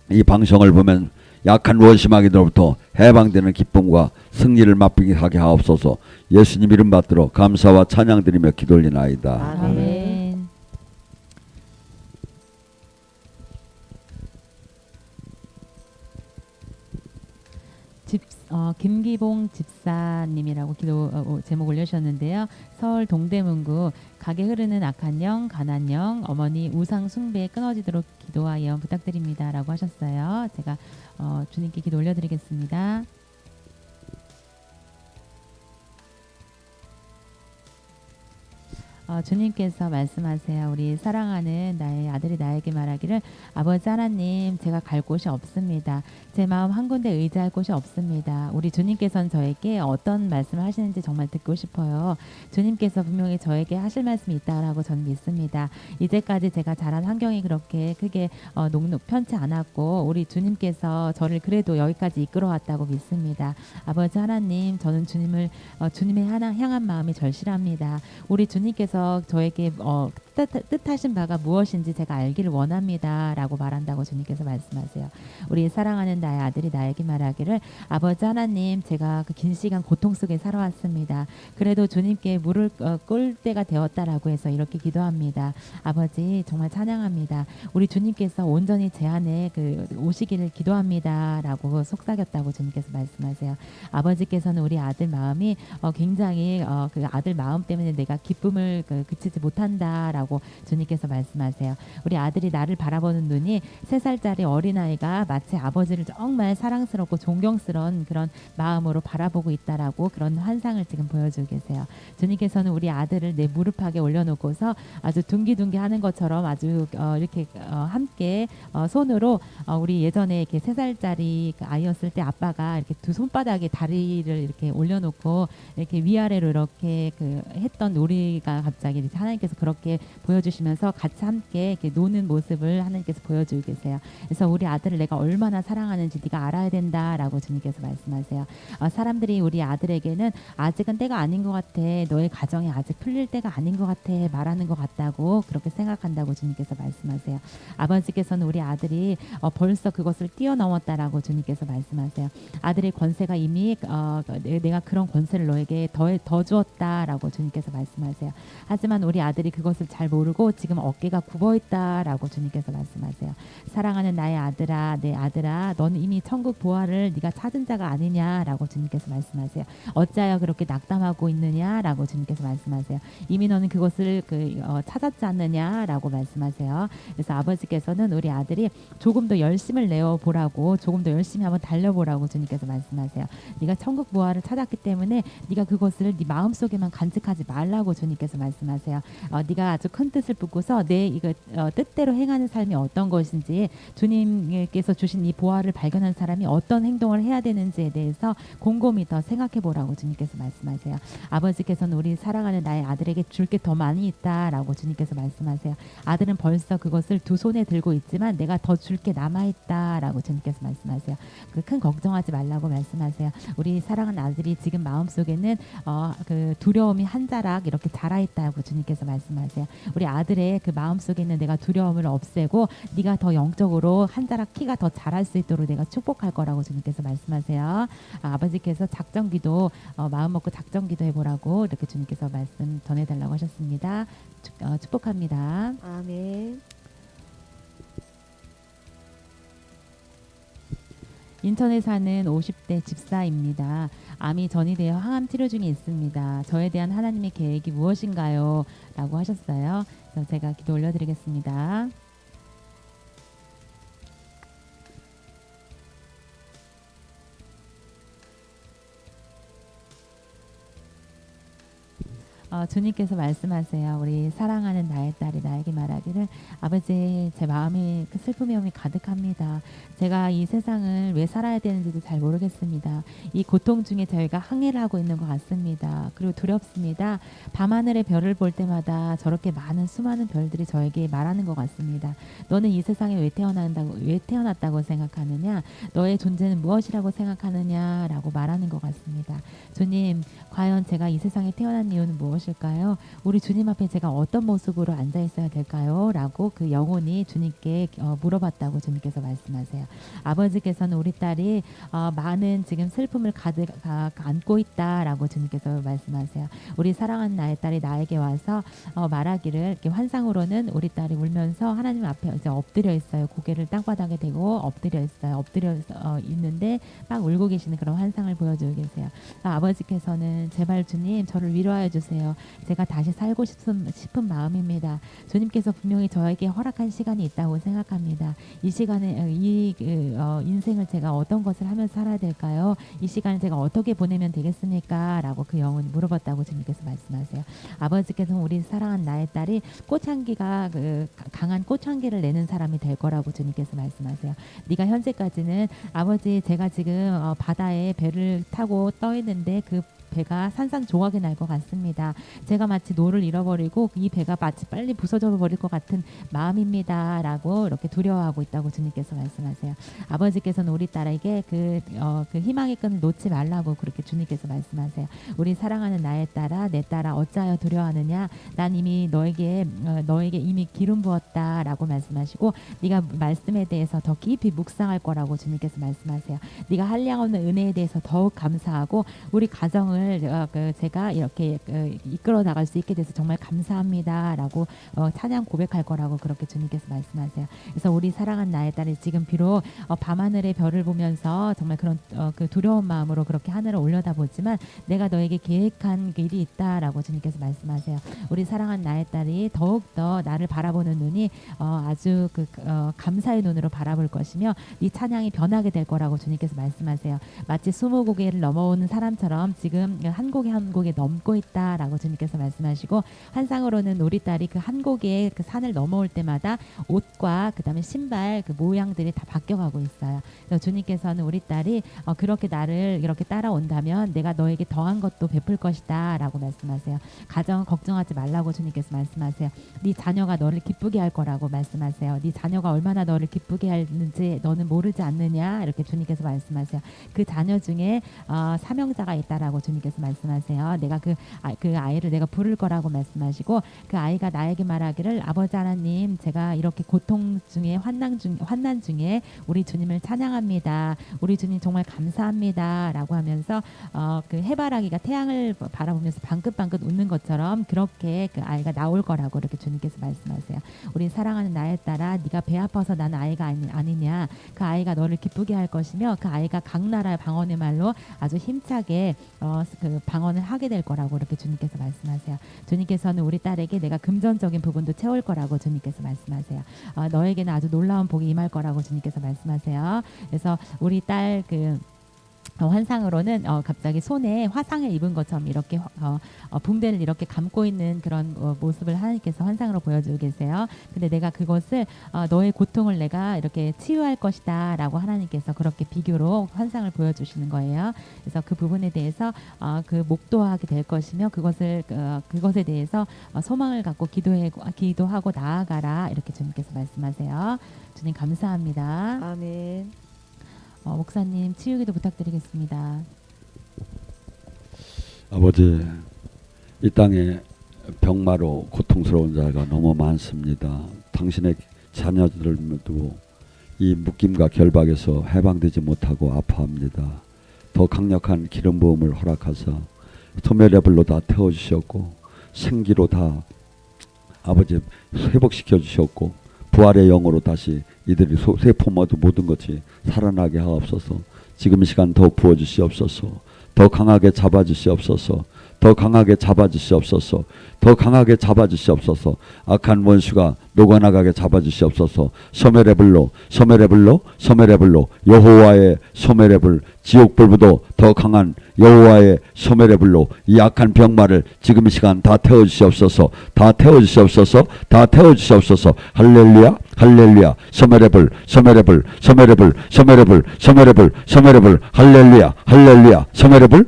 이 방송을 보면 약한 원수마귀들로부터 해방되는 기쁨과 승리를 맛보게 하게 하옵소서. 예수님 이름 받들어 감사와 찬양드리며 기도올리나이다. 아멘. 김기봉 집사님이라고 기도 제목 올려주셨는데요. 서울 동대문구 가게 흐르는 악한 영, 가난 영, 어머니 우상 숭배 끊어지도록 기도와 예언 부탁드립니다. 라고 하셨어요. 제가 주님께 기도 올려드리겠습니다. 주님께서 말씀하세요. 우리 사랑하는 나의 아들이 나에게 말하기를 아버지 하나님 제가 갈 곳이 없습니다. 제 마음 한 군데 의지할 곳이 없습니다. 우리 주님께서는 저에게 어떤 말씀을 하시는지 정말 듣고 싶어요. 주님께서 분명히 저에게 하실 말씀이 있다라고 저는 믿습니다. 이제까지 제가 자란 환경이 그렇게 크게 편치 않았고 우리 주님께서 저를 그래도 여기까지 이끌어왔다고 믿습니다. 아버지 하나님 저는 주님의 향한 마음이 절실합니다. 우리 주님께서 저에게 뜻하신 바가 무엇인지 제가 알기를 원합니다. 라고 말한다고 주님께서 말씀하세요. 우리 사랑하는 나의 아들이 나에게 말하기를 아버지 하나님 제가 그 긴 시간 고통 속에 살아왔습니다. 그래도 주님께 무릎 꿇을 때가 되었다라고 해서 이렇게 기도합니다. 아버지 정말 찬양합니다. 우리 주님께서 온전히 제 안에 오시기를 기도합니다. 라고 속삭였다고 주님께서 말씀하세요. 아버지께서는 우리 아들 마음이 굉장히 그 아들 마음 때문에 내가 기쁨을 그치지 못한다라고 주님께서 말씀하세요. 우리 아들이 나를 바라보는 눈이 3살짜리 어린아이가 마치 아버지를 정말 사랑스럽고 존경스러운 그런 마음으로 바라보고 있다라고 그런 환상을 지금 보여주고 계세요. 주님께서는 우리 아들을 내 무릎팍에 올려놓고서 아주 둥기둥기 하는 것처럼 아주 이렇게 함께 손으로 우리 예전에 이렇게 3살짜리 아이였을 때 아빠가 이렇게 두 손바닥에 다리를 이렇게 올려놓고 이렇게 위아래로 이렇게 했던 놀이가 갑자기 이제 하나님께서 그렇게 보여주시면서 같이 함께 이렇게 노는 모습을 하나님께서 보여주고 계세요. 그래서 우리 아들을 내가 얼마나 사랑하는지 네가 알아야 된다라고 주님께서 말씀하세요. 사람들이 우리 아들에게는 아직은 때가 아닌 것 같아, 너의 가정이 아직 풀릴 때가 아닌 것 같아 말하는 것 같다고 그렇게 생각한다고 주님께서 말씀하세요. 아버지께서는 우리 아들이 벌써 그것을 뛰어넘었다라고 주님께서 말씀하세요. 아들의 권세가 이미 내가 그런 권세를 너에게 더 주었다라고 주님께서 말씀하세요. 하지만 우리 아들이 그것을 잘 모르고 지금 어깨가 굽어 있다라고 주님께서 말씀하세요. 사랑하는 나의 아들아, 내 아들아, 너는 이미 천국 보화를 네가 찾은 자가 아니냐라고 주님께서 말씀하세요. 어찌하여 그렇게 낙담하고 있느냐라고 주님께서 말씀하세요. 이미 너는 그것을 찾았지 않느냐라고 말씀하세요. 그래서 아버지께서는 우리 아들이 조금 더 열심을 내어 보라고, 조금 더 열심히 한번 달려보라고 주님께서 말씀하세요. 네가 천국 보화를 찾았기 때문에 네가 그것을 네 마음속에만 간직하지 말라고 주님께서 말씀하세요. 네가 아주 큰 뜻을 품고서 내 이거 뜻대로 행하는 삶이 어떤 것인지, 주님께서 주신 이 보화를 발견한 사람이 어떤 행동을 해야 되는지에 대해서 곰곰이 더 생각해 보라고 주님께서 말씀하세요. 아버지께서는 우리 사랑하는 나의 아들에게 줄 게 더 많이 있다라고 주님께서 말씀하세요. 아들은 벌써 그것을 두 손에 들고 있지만 내가 더 줄 게 남아 있다라고 주님께서 말씀하세요. 큰 걱정하지 말라고 말씀하세요. 우리 사랑하는 아들이 지금 마음속에는 그 두려움이 한 자락 이렇게 자라 있다고 주님께서 말씀하세요. 우리 아들의 그 마음속에 있는 내가 두려움을 없애고 네가 더 영적으로 한 자락 키가 더 자랄 수 있도록 내가 축복할 거라고 주님께서 말씀하세요. 아버지께서 작정기도 마음 먹고 작정기도 해보라고 이렇게 주님께서 말씀 전해달라고 하셨습니다. 축복합니다. 아멘. 인천에 사는 50대 집사입니다. 암이 전이되어 항암 치료 중에 있습니다. 저에 대한 하나님의 계획이 무엇인가요? 라고 하셨어요. 그래서 제가 기도 올려드리겠습니다. 주님께서 말씀하세요. 우리 사랑하는 나의 딸이 나에게 말하기를, 아버지, 제 마음이 슬픔의 영이 가득합니다. 제가 이 세상을 왜 살아야 되는지도 잘 모르겠습니다. 이 고통 중에 저희가 항해를 하고 있는 것 같습니다. 그리고 두렵습니다. 밤하늘의 별을 볼 때마다 저렇게 많은 수많은 별들이 저에게 말하는 것 같습니다. 너는 이 세상에 왜 태어났다고 생각하느냐? 너의 존재는 무엇이라고 생각하느냐라고 말하는 것 같습니다. 주님, 과연 제가 이 세상에 태어난 이유는 무엇일까요? 우리 주님 앞에 제가 어떤 모습으로 앉아 있어야 될까요? 라고 그 영혼이 주님께 물어봤다고 주님께서 말씀하세요. 아버지께서는 우리 딸이 많은 지금 슬픔을 가득 안고 있다라고 주님께서 말씀하세요. 우리 사랑하는 나의 딸이 나에게 와서 말하기를, 이렇게 환상으로는 우리 딸이 울면서 하나님 앞에 이제 엎드려 있어요. 고개를 땅바닥에 대고 엎드려 있어요. 엎드려 있는데 막 울고 계시는 그런 환상을 보여주고 계세요. 아버지께서는 제발 주님 저를 위로하여 주세요. 제가 다시 살고 싶은 마음입니다. 주님께서 분명히 저에게 허락한 시간이 있다고 생각합니다. 이 시간에 인생을 제가 어떤 것을 하면서 살아야 될까요? 이 시간을 제가 어떻게 보내면 되겠습니까? 라고 그 영혼이 물어봤다고 주님께서 말씀하세요. 아버지께서는 우리 사랑한 나의 딸이 꽃향기가 강한 꽃향기를 내는 사람이 될 거라고 주님께서 말씀하세요. 네가 현재까지는 아버지, 제가 지금 바다에 배를 타고 떠 있는데 그 배가 산산조각이 날 것 같습니다. 제가 마치 노를 잃어버리고 이 배가 마치 빨리 부서져 버릴 것 같은 마음입니다. 라고 이렇게 두려워하고 있다고 주님께서 말씀하세요. 아버지께서는 우리 딸에게 그 희망의 끈을 놓지 말라고 그렇게 주님께서 말씀하세요. 우리 사랑하는 나의 딸아, 내 딸아, 어찌하여 두려워하느냐? 난 이미 너에게 이미 기름 부었다 라고 말씀하시고, 네가 말씀에 대해서 더 깊이 묵상할 거라고 주님께서 말씀하세요. 네가 한량없는 은혜에 대해서 더욱 감사하고 우리 가정을 제가 이렇게 이끌어 나갈 수 있게 돼서 정말 감사합니다라고 찬양 고백할 거라고 그렇게 주님께서 말씀하세요. 그래서 우리 사랑한 나의 딸이 지금 비록 밤하늘의 별을 보면서 정말 그런 그 두려운 마음으로 그렇게 하늘을 올려다보지만 내가 너에게 계획한 일이 있다라고 주님께서 말씀하세요. 우리 사랑한 나의 딸이 더욱더 나를 바라보는 눈이 아주 감사의 눈으로 바라볼 것이며 이 찬양이 변하게 될 거라고 주님께서 말씀하세요. 마치 20고개를 넘어오는 사람처럼 지금 지금 한 곡에 한 곡에 넘고 있다라고 주님께서 말씀하시고 환상으로는 우리 딸이 그 한 곡의 그 산을 넘어올 때마다 옷과 그다음에 신발 그 모양들이 다 바뀌어가고 있어요. 그래서 주님께서는 우리 딸이 그렇게 나를 이렇게 따라온다면 내가 너에게 더한 것도 베풀 것이다라고 말씀하세요. 가정 걱정하지 말라고 주님께서 말씀하세요. 네 자녀가 너를 기쁘게 할 거라고 말씀하세요. 네 자녀가 얼마나 너를 기쁘게 하는지 너는 모르지 않느냐 이렇게 주님께서 말씀하세요. 그 자녀 중에 사명자가 있다라고 주님께서 말씀하세요. 내가 그 아이를 내가 부를 거라고 말씀하시고 그 아이가 나에게 말하기를 아버지 하나님 제가 이렇게 고통 중에 환난 중에 우리 주님을 찬양합니다. 우리 주님 정말 감사합니다라고 하면서 그 해바라기가 태양을 바라보면서 방긋방긋 웃는 것처럼 그렇게 그 아이가 나올 거라고 이렇게 주님께서 말씀하세요. 우리 사랑하는 나의 딸아 네가 배 아파서 난 아이가 아니냐. 그 아이가 너를 기쁘게 할 것이며 그 아이가 각 나라의 방언의 말로 아주 힘차게 그 방언을 하게 될 거라고 이렇게 주님께서 말씀하세요. 주님께서는 우리 딸에게 내가 금전적인 부분도 채울 거라고 주님께서 말씀하세요. 너에게는 아주 놀라운 복이 임할 거라고 주님께서 말씀하세요. 그래서 우리 딸 환상으로는 갑자기 손에 화상을 입은 것처럼 이렇게 붕대를 이렇게 감고 있는 그런 모습을 하나님께서 환상으로 보여주고 계세요. 근데 내가 그것을 너의 고통을 내가 이렇게 치유할 것이다 라고 하나님께서 그렇게 비교로 환상을 보여주시는 거예요. 그래서 그 부분에 대해서 그 목도하게 될 것이며 그것에 대해서 소망을 갖고 기도하고 나아가라 이렇게 주님께서 말씀하세요. 주님 감사합니다. 아멘. 목사님 치유기도 부탁드리겠습니다. 아버지, 이 땅에 병마로 고통스러운 자가 너무 많습니다. 당신의 자녀들을 두고 이 묶임과 결박에서 해방되지 못하고 아파합니다. 더 강력한 기름 부음을 허락하사 소멸레벨로 다 태워주셨고 생기로 다 아버지 회복시켜 주셨고 부활의 영으로 다시 이들이 세포 모든 것이 살아나게 하옵소서. 지금 이 시간 더욱 부어주시옵소서. 더 강하게 잡아주시옵소서. 더 강하게 잡아주시옵소서. 더 강하게 잡아주시옵소서. 악한 원수가 녹아나가게 잡아주시옵소서. 소멸의 불로 여호와의 소멸의 불 지옥불보다 더 강한 여호와의 소멸의 불로 이 악한 병마를 지금 이 시간 다 태워주시옵소서. 다 태워주시옵소서. 다 태워주시옵소서. 할렐루야 할렐루야. 소멸의 불 할렐루야 할렐루야. 소멸의 불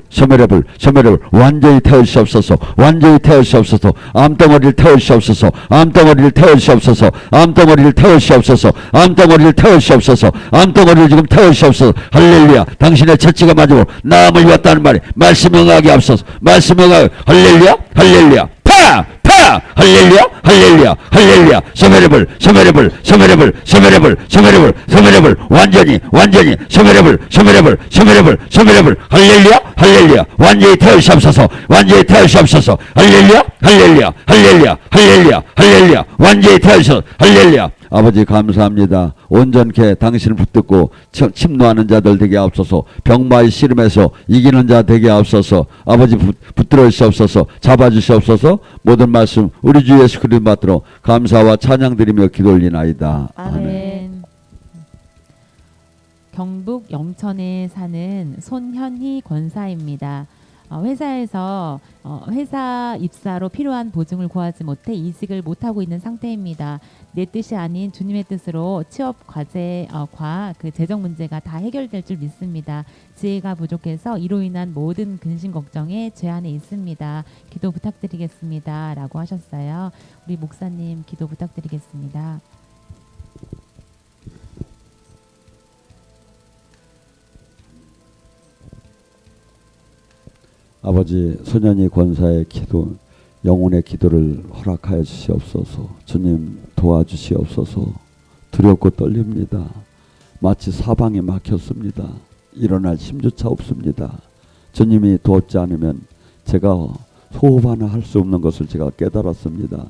완전히 태워주시옵소서. 완전히 태워주시옵소서. 암덩어리를 태워주시옵소서. 암덩어리를 태워주시옵소서. 암덩어리를 태워주시옵소서. 암덩어리를 태워주시옵소서. 암덩어리를 지금 태워주시옵소서. 할렐루야. 당신의 처치가 맞으고 나음을 이었다는 말이 말씀 응하게 앞서서 말씀 응하게. 할렐루야 할렐루야. 파 할렐루야 할렐루야 할렐루야. 소멸의 불 완전히 소멸의 불 할렐루야 할렐루야. 완전히 태우시옵소서. 완전히 태우시옵소서. 할렐루야 할렐루야 할렐루야 할렐루야 할렐루야. 완전히 태우시옵소서. 할렐루야. 아버지 감사합니다. 온전케 당신을 붙들고 침노하는 자들 되게 하옵소서. 병마의 씨름에서 이기는 자 되게 하옵소서. 아버지 붙들어 주시옵소서. 잡아 주시옵소서. 모든 말씀 우리 주 예수 그리스도 받들어 감사와 찬양드리며 기도 올리나이다. 아멘. 경북 영천에 사는 손현희 권사입니다. 회사에서 회사 입사로 필요한 보증을 구하지 못해 이직을 못하고 있는 상태입니다. 내 뜻이 아닌 주님의 뜻으로 취업 과제과 그 재정 문제가 다 해결될 줄 믿습니다. 지혜가 부족해서 이로 인한 모든 근심 걱정에 죄안에 있습니다. 기도 부탁드리겠습니다. 라고 하셨어요. 우리 목사님 기도 부탁드리겠습니다. 아버지 소년이 권사의 기도 영혼의 기도를 허락하여 주시옵소서. 주님 도와주시옵소서. 두렵고 떨립니다. 마치 사방이 막혔습니다. 일어날 힘조차 없습니다. 주님이 돕지 않으면 제가 호흡 하나 할 수 없는 것을 제가 깨달았습니다.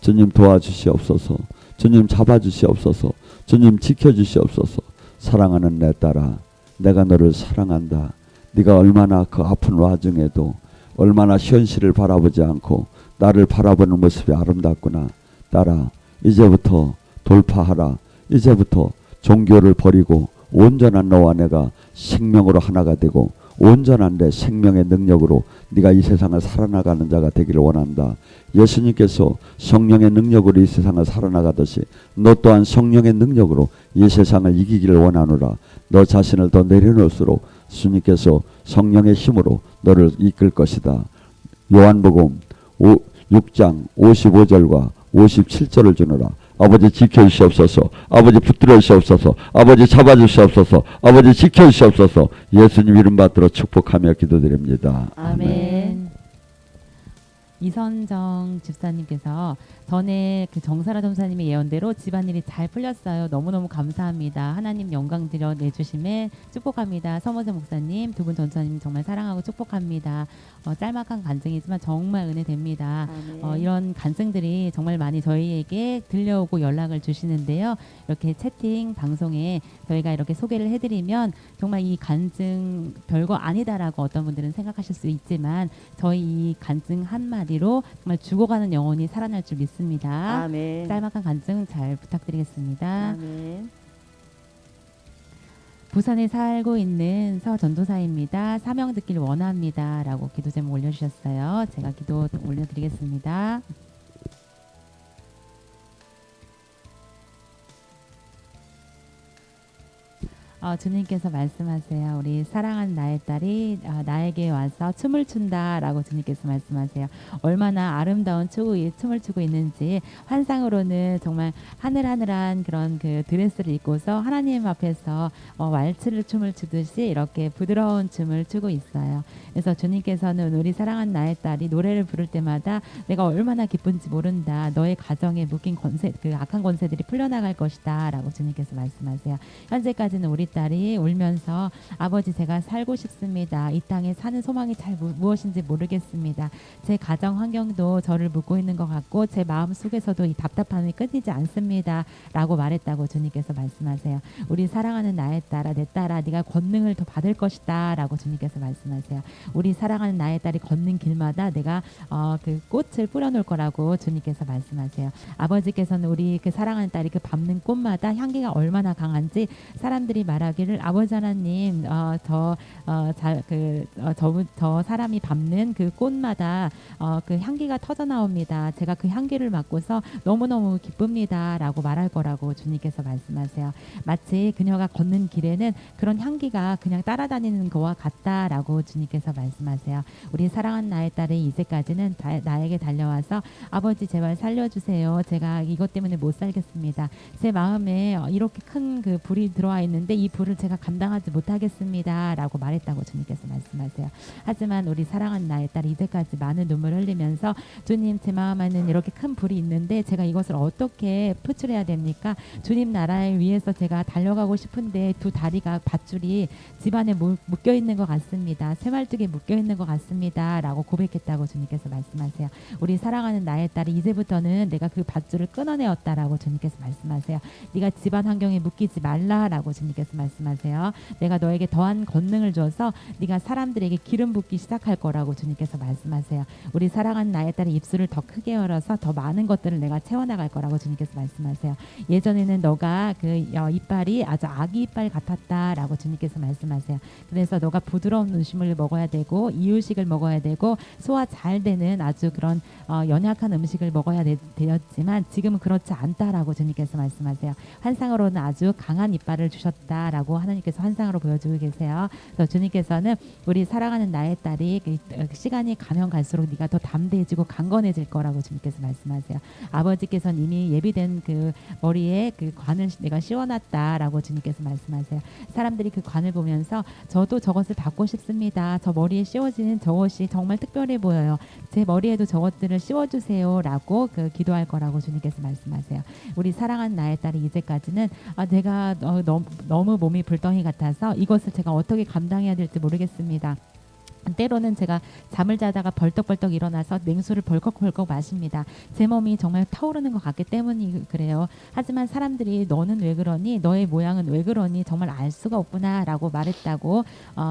주님 도와주시옵소서. 주님 잡아주시옵소서. 주님 지켜주시옵소서. 사랑하는 내 딸아, 내가 너를 사랑한다. 네가 얼마나 그 아픈 와중에도 얼마나 현실을 바라보지 않고 나를 바라보는 모습이 아름답구나. 딸아, 이제부터 돌파하라. 이제부터 종교를 버리고 온전한 너와 내가 생명으로 하나가 되고 온전한 내 생명의 능력으로 네가 이 세상을 살아나가는 자가 되기를 원한다. 예수님께서 성령의 능력으로 이 세상을 살아나가듯이 너 또한 성령의 능력으로 이 세상을 이기기를 원하노라. 너 자신을 더 내려놓을수록 주님께서 성령의 힘으로 너를 이끌 것이다. 요한복음 6장 55절과 57절을 주노라. 아버지 지켜주시옵소서. 아버지 붙들어 주시옵소서. 아버지 잡아주시옵소서. 아버지 지켜주시옵소서. 예수님 이름 받들어 축복하며 기도드립니다. 아멘. 이선정 집사님께서 전에 그 정사라 전사님의 예언대로 집안일이 잘 풀렸어요. 너무너무 감사합니다. 하나님 영광 드려 내주심에 축복합니다. 서머세 목사님, 두 분 전사님 정말 사랑하고 축복합니다. 짤막한 간증이지만 정말 은혜됩니다. 이런 간증들이 정말 많이 저희에게 들려오고 연락을 주시는데요. 이렇게 채팅 방송에 저희가 이렇게 소개를 해드리면 정말 이 간증 별거 아니다라고 어떤 분들은 생각하실 수 있지만 저희 이 간증 한마디로 정말 죽어가는 영혼이 살아날 줄 믿습니다. 아멘. 짤막한 간증 잘 부탁드리겠습니다. 아멘. 부산에 살고 있는 서전도사입니다. 사명 듣기를 원합니다. 라고 기도 제목 올려주셨어요. 제가 기도 올려드리겠습니다. 주님께서 말씀하세요. 우리 사랑하는 나의 딸이 나에게 와서 춤을 춘다라고 주님께서 말씀하세요. 얼마나 아름다운 춤을 추고 있는지 환상으로는 정말 하늘하늘한 그런 그 드레스를 입고서 하나님 앞에서 왈츠를 춤을 추듯이 이렇게 부드러운 춤을 추고 있어요. 그래서 주님께서는 우리 사랑하는 나의 딸이 노래를 부를 때마다 내가 얼마나 기쁜지 모른다. 너의 가정에 묶인 권세, 그 악한 권세들이 풀려나갈 것이다라고 주님께서 말씀하세요. 현재까지는 우리 딸이 울면서 아버지 제가 살고 싶습니다. 이 땅에 사는 소망이 잘 무엇인지 모르겠습니다. 제 가정 환경도 저를 묶고 있는 것 같고 제 마음 속에서도 이 답답함이 끊이지 않습니다. 라고 말했다고 주님께서 말씀하세요. 우리 사랑하는 나의 딸아 내 딸아 네가 권능을 더 받을 것이다 라고 주님께서 말씀하세요. 우리 사랑하는 나의 딸이 걷는 길마다 내가 그 꽃을 뿌려놓을 거라고 주님께서 말씀하세요. 아버지께서는 우리 그 사랑하는 딸이 그 밟는 꽃마다 향기가 얼마나 강한지 사람들이 말하기를 아버지 하나님 저 사람이 밟는 그 꽃마다 그 향기가 터져 나옵니다. 제가 그 향기를 맡고서 너무너무 기쁩니다 라고 말할 거라고 주님께서 말씀하세요. 마치 그녀가 걷는 길에는 그런 향기가 그냥 따라다니는 것과 같다라고 주님께서 말씀하세요. 우리 사랑하는 나의 딸이 이제까지는 나에게 달려와서 아버지 제발 살려주세요. 제가 이것 때문에 못 살겠습니다. 제 마음에 이렇게 큰 그 불이 들어와 있는데 이 불을 제가 감당하지 못하겠습니다 라고 말했다고 주님께서 말씀하세요. 하지만 우리 사랑하는 나의 딸이 이제까지 많은 눈물을 흘리면서 주님 제 마음 안에는 이렇게 큰 불이 있는데 제가 이것을 어떻게 표출해야 됩니까? 주님 나라에 위해서 제가 달려가고 싶은데 두 다리가 밧줄이 집안에 묶여 있는 것 같습니다. 쇠말뚝에 묶여 있는 것 같습니다 라고 고백했다고 주님께서 말씀하세요. 우리 사랑하는 나의 딸이 이제부터는 내가 그 밧줄을 끊어내었다라고 주님께서 말씀하세요. 네가 집안 환경에 묶이지 말라라고 주님께서 말씀하세요. 내가 너에게 더한 권능을 줘서 네가 사람들에게 기름 붓기 시작할 거라고 주님께서 말씀하세요. 우리 사랑하는 나의 딸의 입술을 더 크게 열어서 더 많은 것들을 내가 채워나갈 거라고 주님께서 말씀하세요. 예전에는 너가 그 이빨이 아주 아기 이빨 같았다라고 주님께서 말씀하세요. 그래서 너가 부드러운 음식을 먹어야 되고 이유식을 먹어야 되고 소화 잘 되는 아주 그런 연약한 음식을 먹어야 되었지만 지금은 그렇지 않다라고 주님께서 말씀하세요. 환상으로는 아주 강한 이빨을 주셨다라고 하나님께서 환상으로 보여주고 계세요. 그래서 주님께서는 우리 사랑하는 나의 딸이 시간이 가면 갈수록 네가 더 담대해지고 강건해질 거라고 주님께서 말씀하세요. 아버지께서는 이미 예비된 그 머리에 그 관을 내가 씌워놨다라고 주님께서 말씀하세요. 사람들이 그 관을 보면서 저도 저것을 받고 싶습니다. 저 머리에 씌워지는 저것이 정말 특별해 보여요. 제 머리에도 저것들을 씌워주세요라고 그 기도할 거라고 주님께서 말씀하세요. 우리 사랑하는 나의 딸이 이제까지는 내가 너무 몸이 불덩이 같아서 이것을 제가 어떻게 감당해야 될지 모르겠습니다. 때로는 제가 잠을 자다가 벌떡벌떡 일어나서 냉수를 벌컥벌컥 마십니다. 제 몸이 정말 타오르는 것 같기 때문이 그래요. 하지만 사람들이 너는 왜 그러니? 너의 모양은 왜 그러니? 정말 알 수가 없구나라고 말했다고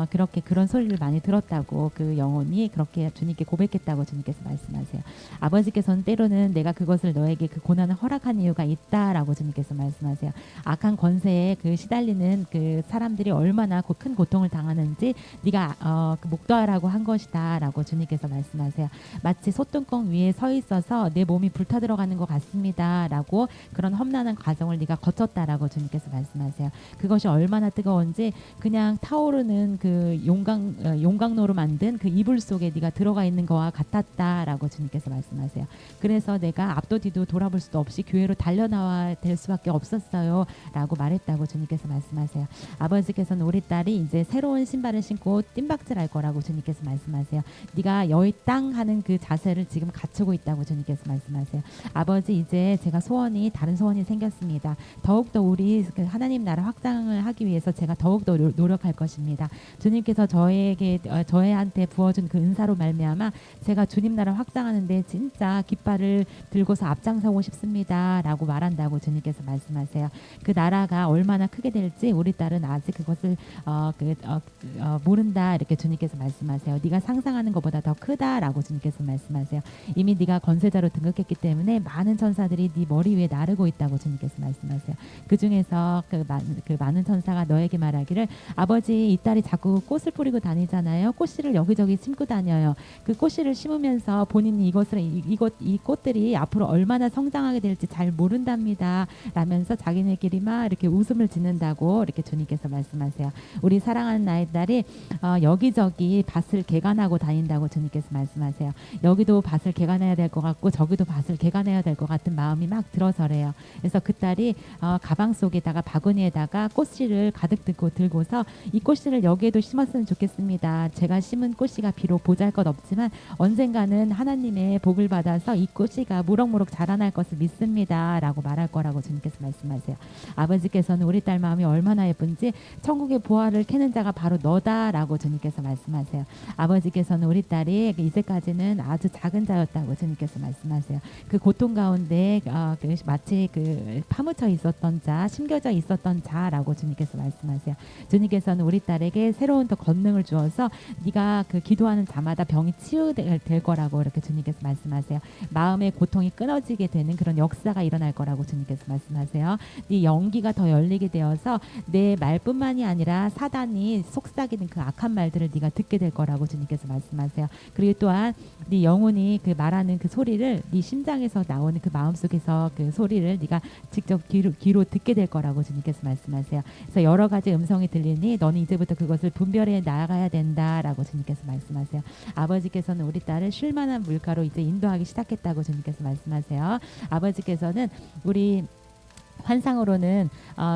그렇게 그런 소리를 많이 들었다고 그 영혼이 그렇게 주님께 고백했다고 주님께서 말씀하세요. 아버지께서는 때로는 내가 그것을 너에게 그 고난을 허락한 이유가 있다라고 주님께서 말씀하세요. 악한 권세에 그 시달리는 그 사람들이 얼마나 큰 고통을 당하는지 네가 그 목도하라고 한 것이다라고 주님께서 말씀하세요. 마치 소뚜껑 위에 서 있어서 내 몸이 불타들어가는 것 같습니다라고 그런 험난한 과정을 네가 거쳤다라고 주님께서 말씀하세요. 그것이 얼마나 뜨거운지 그냥 타오르는 그 용광로로 만든 그 이불 속에 네가 들어가 있는 거와 같았다라고 주님께서 말씀하세요. 그래서 내가 앞도 뒤도 돌아볼 수도 없이 교회로 달려나와야 될 수밖에 없었어요라고 말했다고 주님께서 말씀하세요. 아버지께서는 우리 딸이 이제 새로운 신발을 신고 뜀박질할 거라고 주님께서 말씀하세요. 네가 여의 땅 하는 그 자세를 지금 갖추고 있다고 주님께서 말씀하세요. 아버지 이제 제가 다른 소원이 생겼습니다. 더욱더 우리 그 하나님 나라 확장을 하기 위해서 제가 더욱더 노력할 것입니다. 주님께서 저희한테 부어준 그 은사로 말미암아 제가 주님 나라 확장하는데 진짜 깃발을 들고서 앞장서고 싶습니다라고 말한다고 주님께서 말씀하세요. 그 나라가 얼마나 크게 될지 우리 딸은 아직 그것을 모른다 이렇게 주님께서 말씀하세요. 네가 상상하는 것보다 더 크다라고 주님께서 말씀하세요. 이미 네가 건세자로 등극했기 때문에 많은 천사들이 네 머리 위에 나르고 있다고 주님께서 말씀하세요. 그 중에서 그 많은 천사가 너에게 말하기를 아버지 이 딸이 자꾸 꽃을 뿌리고 다니잖아요. 꽃씨를 여기저기 심고 다녀요. 그 꽃씨를 심으면서 본인이 이 꽃들이 앞으로 얼마나 성장하게 될지 잘 모른답니다. 라면서 자기네끼리 막 이렇게 웃음을 짓는다고 이렇게 주님께서 말씀하세요. 우리 사랑하는 나의 딸이 여기저기 밭을 개간하고 다닌다고 주님께서 말씀하세요. 여기도 밭을 개간해야 될 것 같고 저기도 밭을 개간해야 될 것 같은 마음이 막 들어서래요. 그래서 그 딸이 가방 속에다가 바구니에다가 꽃씨를 가득 들고서 이 꽃씨를 여기에도 심었으면 좋겠습니다. 제가 심은 꽃씨가 비록 보잘것없지만 언젠가는 하나님의 복을 받아서 이 꽃씨가 무럭무럭 자라날 것을 믿습니다. 라고 말할 거라고 주님께서 말씀하세요. 아버지께서는 우리 딸 마음이 얼마나 예쁜지 천국의 보화를 캐는 자가 바로 너다라고 주님께서 말씀하세요. 아버지께서는 우리 딸이 이제까지는 아주 작은 자였다고 주님께서 말씀하세요. 그 고통 가운데 마치 그 파묻혀 있었던 자, 심겨져 있었던 자라고 주님께서 말씀하세요. 주님께서는 우리 딸에게 새로운 또 권능을 주어서 네가 그 기도하는 자마다 병이 치유될 거라고 이렇게 주님께서 말씀하세요. 마음의 고통이 끊어지게 되는 그런 역사가 일어날 거라고 주님께서 말씀하세요. 네 연기가 더 열리게 되어서 내 말뿐만이 아니라 사단이 속삭이는 그 악한 말들을 네가 듣게 될 거라고 주님께서 말씀하세요. 그리고 또한 네 영혼이 그 말하는 그 소리를 네 심장에서 나오는 그 마음속에서 그 소리를 네가 직접 귀로 듣게 될 거라고 주님께서 말씀하세요. 그래서 여러 가지 음성이 들리니 너는 이제부터 그것을 분별해 나아가야 된다라고 주님께서 말씀하세요. 아버지께서는 우리 딸을 쉴만한 물가로 이제 인도하기 시작했다고 주님께서 말씀하세요. 아버지께서는 우리 환상으로는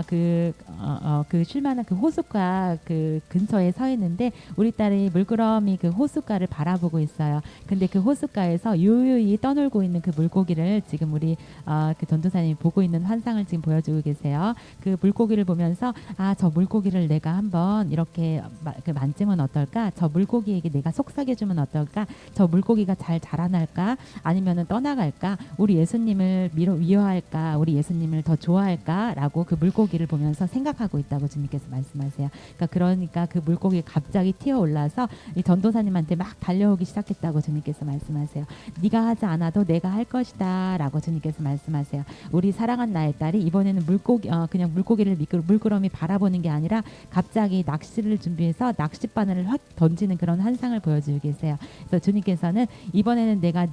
그 쉴만한 그 호숫가 그 근처에 서 있는데 우리 딸이 물끄러미 그 호숫가를 바라보고 있어요. 근데 그 호숫가에서 유유히 떠놀고 있는 그 물고기를 지금 우리 그 전도사님이 보고 있는 환상을 지금 보여주고 계세요. 그 물고기를 보면서 저 물고기를 내가 한번 이렇게 만지면 어떨까? 저 물고기에게 내가 속삭여주면 어떨까? 저 물고기가 잘 자라날까? 아니면은 떠나갈까? 우리 예수님을 미워할까? 우리 예수님을 더 좋아할까라고 그 물고기를 보면서 생각하고 있다고 주님께서 말씀하세요. 그러니까 그 물고기 갑자기 튀어 올라서 이 전도사님한테 막 달려오기 시작했다고 주님께서 말씀하세요. 네가 하지 않아도 내가 할 것이다라고 주님께서 말씀하세요. 우리 사랑한 나의 딸이 이번에는 그냥 물고기를 물끄러미 바라보는 게 아니라 갑자기 낚시를 준비해서 낚싯바늘을 확 던지는 그런 환상을 보여주고 계세요. 그래서 주님께서는 이번에는 네가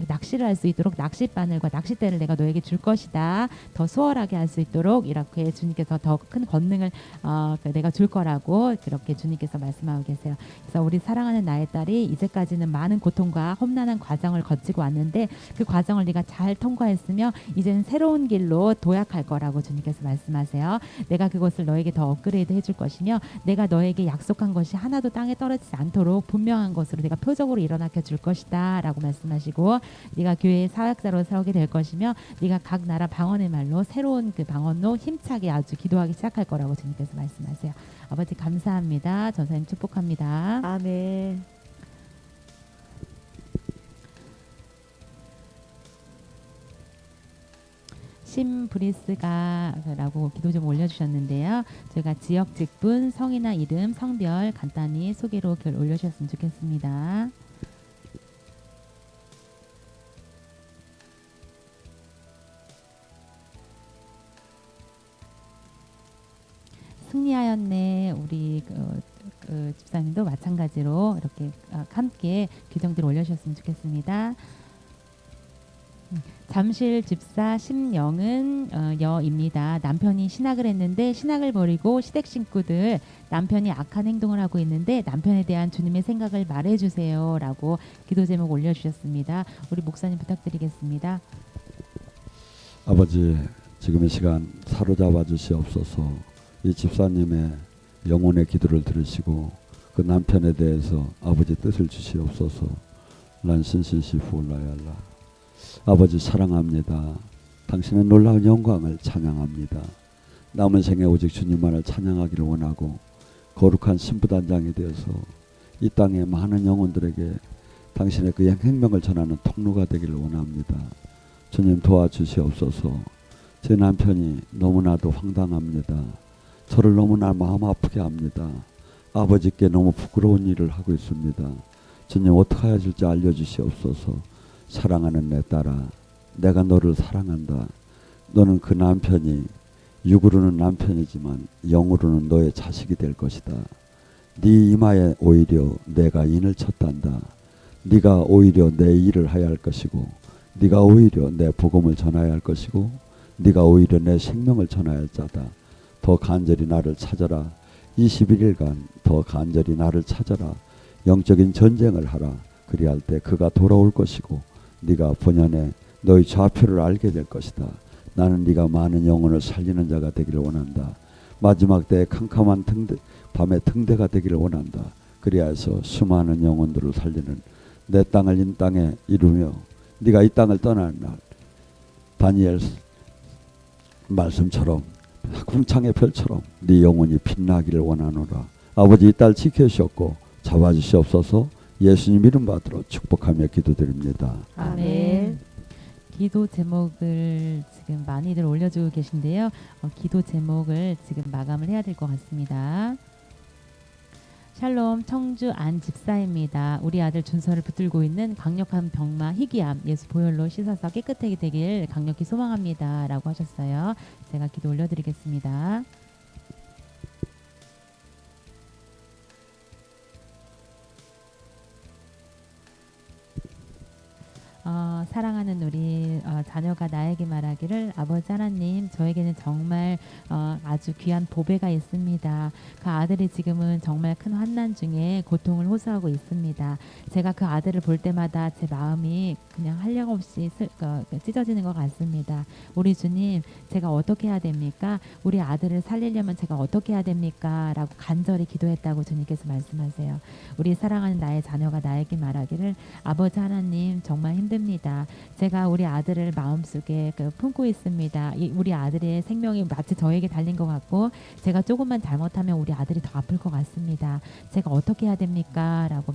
낚시를 할 수 있도록 낚싯바늘과 낚싯대를 내가 너에게 줄 것이다. 더 수월하게 할 수 있도록 이렇게 주님께서 더 큰 권능을 내가 줄 거라고 그렇게 주님께서 말씀하고 계세요. 그래서 우리 사랑하는 나의 딸이 이제까지는 많은 고통과 험난한 과정을 거치고 왔는데 그 과정을 네가 잘 통과했으며 이제는 새로운 길로 도약할 거라고 주님께서 말씀하세요. 내가 그것을 너에게 더 업그레이드 해줄 것이며 내가 너에게 약속한 것이 하나도 땅에 떨어지지 않도록 분명한 것으로 내가 표적으로 일어나게 줄 것이다 라고 말씀하시고 네가 교회의 사역자로 서게 될 것이며 네가 각 나라 방언의 말로 새로운 그 방언로 힘차게 아주 기도하기 시작할 거라고 주님께서 말씀하세요. 아버지 감사합니다. 전사님 축복합니다. 아멘. 심브리스가라고 기도 좀 올려주셨는데요. 저희가 지역, 직분, 성이나 이름, 성별 간단히 소개로 글 올려주셨으면 좋겠습니다. 승리하였네. 우리 집사님도 마찬가지로 이렇게 함께 규정들 올려주셨으면 좋겠습니다. 잠실 집사 심영은 여입니다. 남편이 신학을 했는데 신학을 버리고 시댁 식구들 남편이 악한 행동을 하고 있는데 남편에 대한 주님의 생각을 말해주세요 라고 기도 제목 올려주셨습니다. 우리 목사님 부탁드리겠습니다. 아버지, 지금 이 시간 사로잡아 주시옵소서. 이 집사님의 영혼의 기도를 들으시고 그 남편에 대해서 아버지 뜻을 주시옵소서. 난 신신시 후올라야라. 아버지 사랑합니다. 당신의 놀라운 영광을 찬양합니다. 남은 생에 오직 주님만을 찬양하기를 원하고 거룩한 신부단장이 되어서 이 땅의 많은 영혼들에게 당신의 그 행명을 전하는 통로가 되기를 원합니다. 주님 도와주시옵소서. 제 남편이 너무나도 황당합니다. 저를 너무나 마음 아프게 합니다. 아버지께 너무 부끄러운 일을 하고 있습니다. 주님 어떻게 해야 할지 알려주시옵소서. 사랑하는 내 딸아, 내가 너를 사랑한다. 너는 그 남편이 육으로는 남편이지만 영으로는 너의 자식이 될 것이다. 네 이마에 오히려 내가 인을 쳤단다. 네가 오히려 내 일을 해야 할 것이고 네가 오히려 내 복음을 전해야 할 것이고 네가 오히려 내 생명을 전해야 할 자다. 더 간절히 나를 찾아라. 21일간 더 간절히 나를 찾아라. 영적인 전쟁을 하라. 그리할 때 그가 돌아올 것이고 네가 본연의 너의 좌표를 알게 될 것이다. 나는 네가 많은 영혼을 살리는 자가 되기를 원한다. 마지막 때의 캄캄한 밤의 등대가 되기를 원한다. 그리하여서 수많은 영혼들을 살리는 내 땅을 이 땅에 이루며 네가 이 땅을 떠나는 날 다니엘 말씀처럼 궁창의 별처럼 네 영혼이 빛나기를 원하노라. 아버지 이 딸 지켜주셨고 잡아주시옵소서. 예수님 이름 받들어 축복하며 기도드립니다. 아멘. 기도 제목을 지금 많이들 올려주고 계신데요. 기도 제목을 지금 마감을 해야 될 것 같습니다. 샬롬 청주 안 집사입니다. 우리 아들 준서를 붙들고 있는 강력한 병마 희귀암 예수 보혈로 씻어서 깨끗하게 되길 강력히 소망합니다 라고 하셨어요. 제가 기도 올려드리겠습니다. 사랑하는 우리 자녀가 나에게 말하기를 아버지 하나님 저에게는 정말 아주 귀한 보배가 있습니다. 그 아들이 지금은 정말 큰 환난 중에 고통을 호소하고 있습니다. 제가 그 아들을 볼 때마다 제 마음이 그냥 한량없이 찢어지는 것 같습니다. 우리 주님 제가 어떻게 해야 됩니까? 우리 아들을 살리려면 제가 어떻게 해야 됩니까? 라고 간절히 기도했다고 주님께서 말씀하세요. 우리 사랑하는 나의 자녀가 나에게 말하기를 아버지 하나님 정말 힘듭니다. 제가 우리 아들을 마음속에 품고 있습니다. 우리 아들의 생명이 마치 저에게 달린 것 같고 제가 조금만 잘못하면 우리 아들이 더 아플 것 같습니다. 제가 어떻게 해야 됩니까? 라고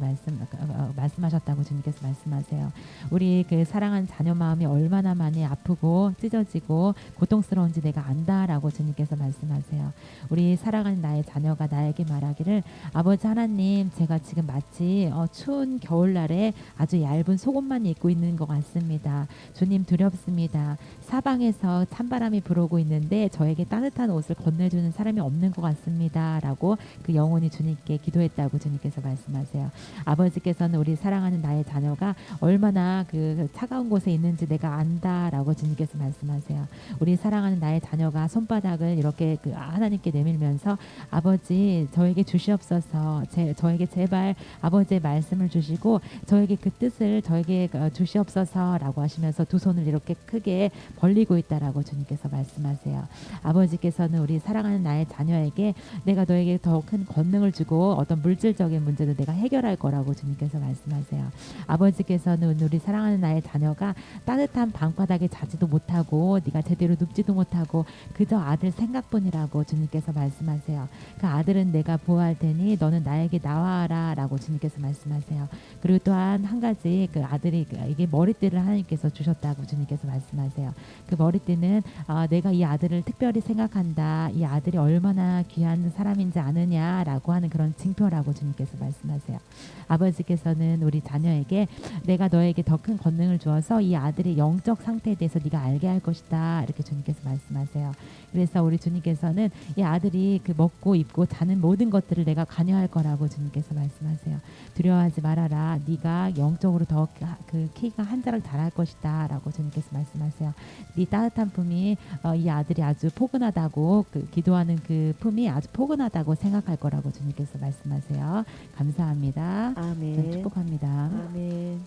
말씀하셨다고 주님께서 말씀하세요. 우리 그 사랑하는 자녀 마음이 얼마나 많이 아프고 찢어지고 고통스러운지 내가 안다라고 주님께서 말씀하세요. 우리 사랑하는 나의 자녀가 나에게 말하기를 아버지 하나님 제가 지금 마치 추운 겨울날에 아주 얇은 속옷만 입고 있는 것 같습니다. 주님 두렵습니다. 사방에서 찬바람이 불어오고 있는데 저에게 따뜻한 옷을 건네주는 사람이 없는 것 같습니다. 라고 그 영혼이 주님께 기도했다고 주님께서 말씀하세요. 아버지께서는 우리 사랑하는 나의 자녀가 얼마나 그 차가운 곳에 있는지 내가 안다라고 주님께서 말씀하세요. 우리 사랑하는 나의 자녀가 손바닥을 이렇게 그 하나님께 내밀면서 아버지 저에게 주시옵소서. 저에게 제발 아버지의 말씀을 주시고 저에게 그 뜻을 저에게 주시옵소서 멈춰라고 하시면서 두 손을 이렇게 크게 벌리고 있다라고 주님께서 말씀하세요. 아버지께서는 우리 사랑하는 나의 자녀에게 내가 너에게 더 큰 권능을 주고 어떤 물질적인 문제도 내가 해결할 거라고 주님께서 말씀하세요. 아버지께서는 우리 사랑하는 나의 자녀가 따뜻한 방바닥에 자지도 못하고 네가 제대로 눕지도 못하고 그저 아들 생각뿐이라고 주님께서 말씀하세요. 그 아들은 내가 보호할 테니 너는 나에게 나와라 라고 주님께서 말씀하세요. 그리고 또한 한 가지 그 아들이 이게 머리띠를 하나님께서 주셨다고 주님께서 말씀하세요. 그 머리띠는 내가 이 아들을 특별히 생각한다. 이 아들이 얼마나 귀한 사람인지 아느냐라고 하는 그런 징표라고 주님께서 말씀하세요. 아버지께서는 우리 자녀에게 내가 너에게 더 큰 권능을 주어서 이 아들의 영적 상태에 대해서 네가 알게 할 것이다. 이렇게 주님께서 말씀하세요. 그래서 우리 주님께서는 이 아들이 그 먹고 입고 자는 모든 것들을 내가 관여할 거라고 주님께서 말씀하세요. 두려워하지 말아라. 네가 영적으로 더 그 키가 한 자락 자랄 것이다라고 주님께서 말씀하세요. 네 따뜻한 품이 이 아들이 아주 포근하다고 그 기도하는 그 품이 아주 포근하다고 생각할 거라고 주님께서 말씀하세요. 감사합니다. 아멘. 축복합니다. 아멘.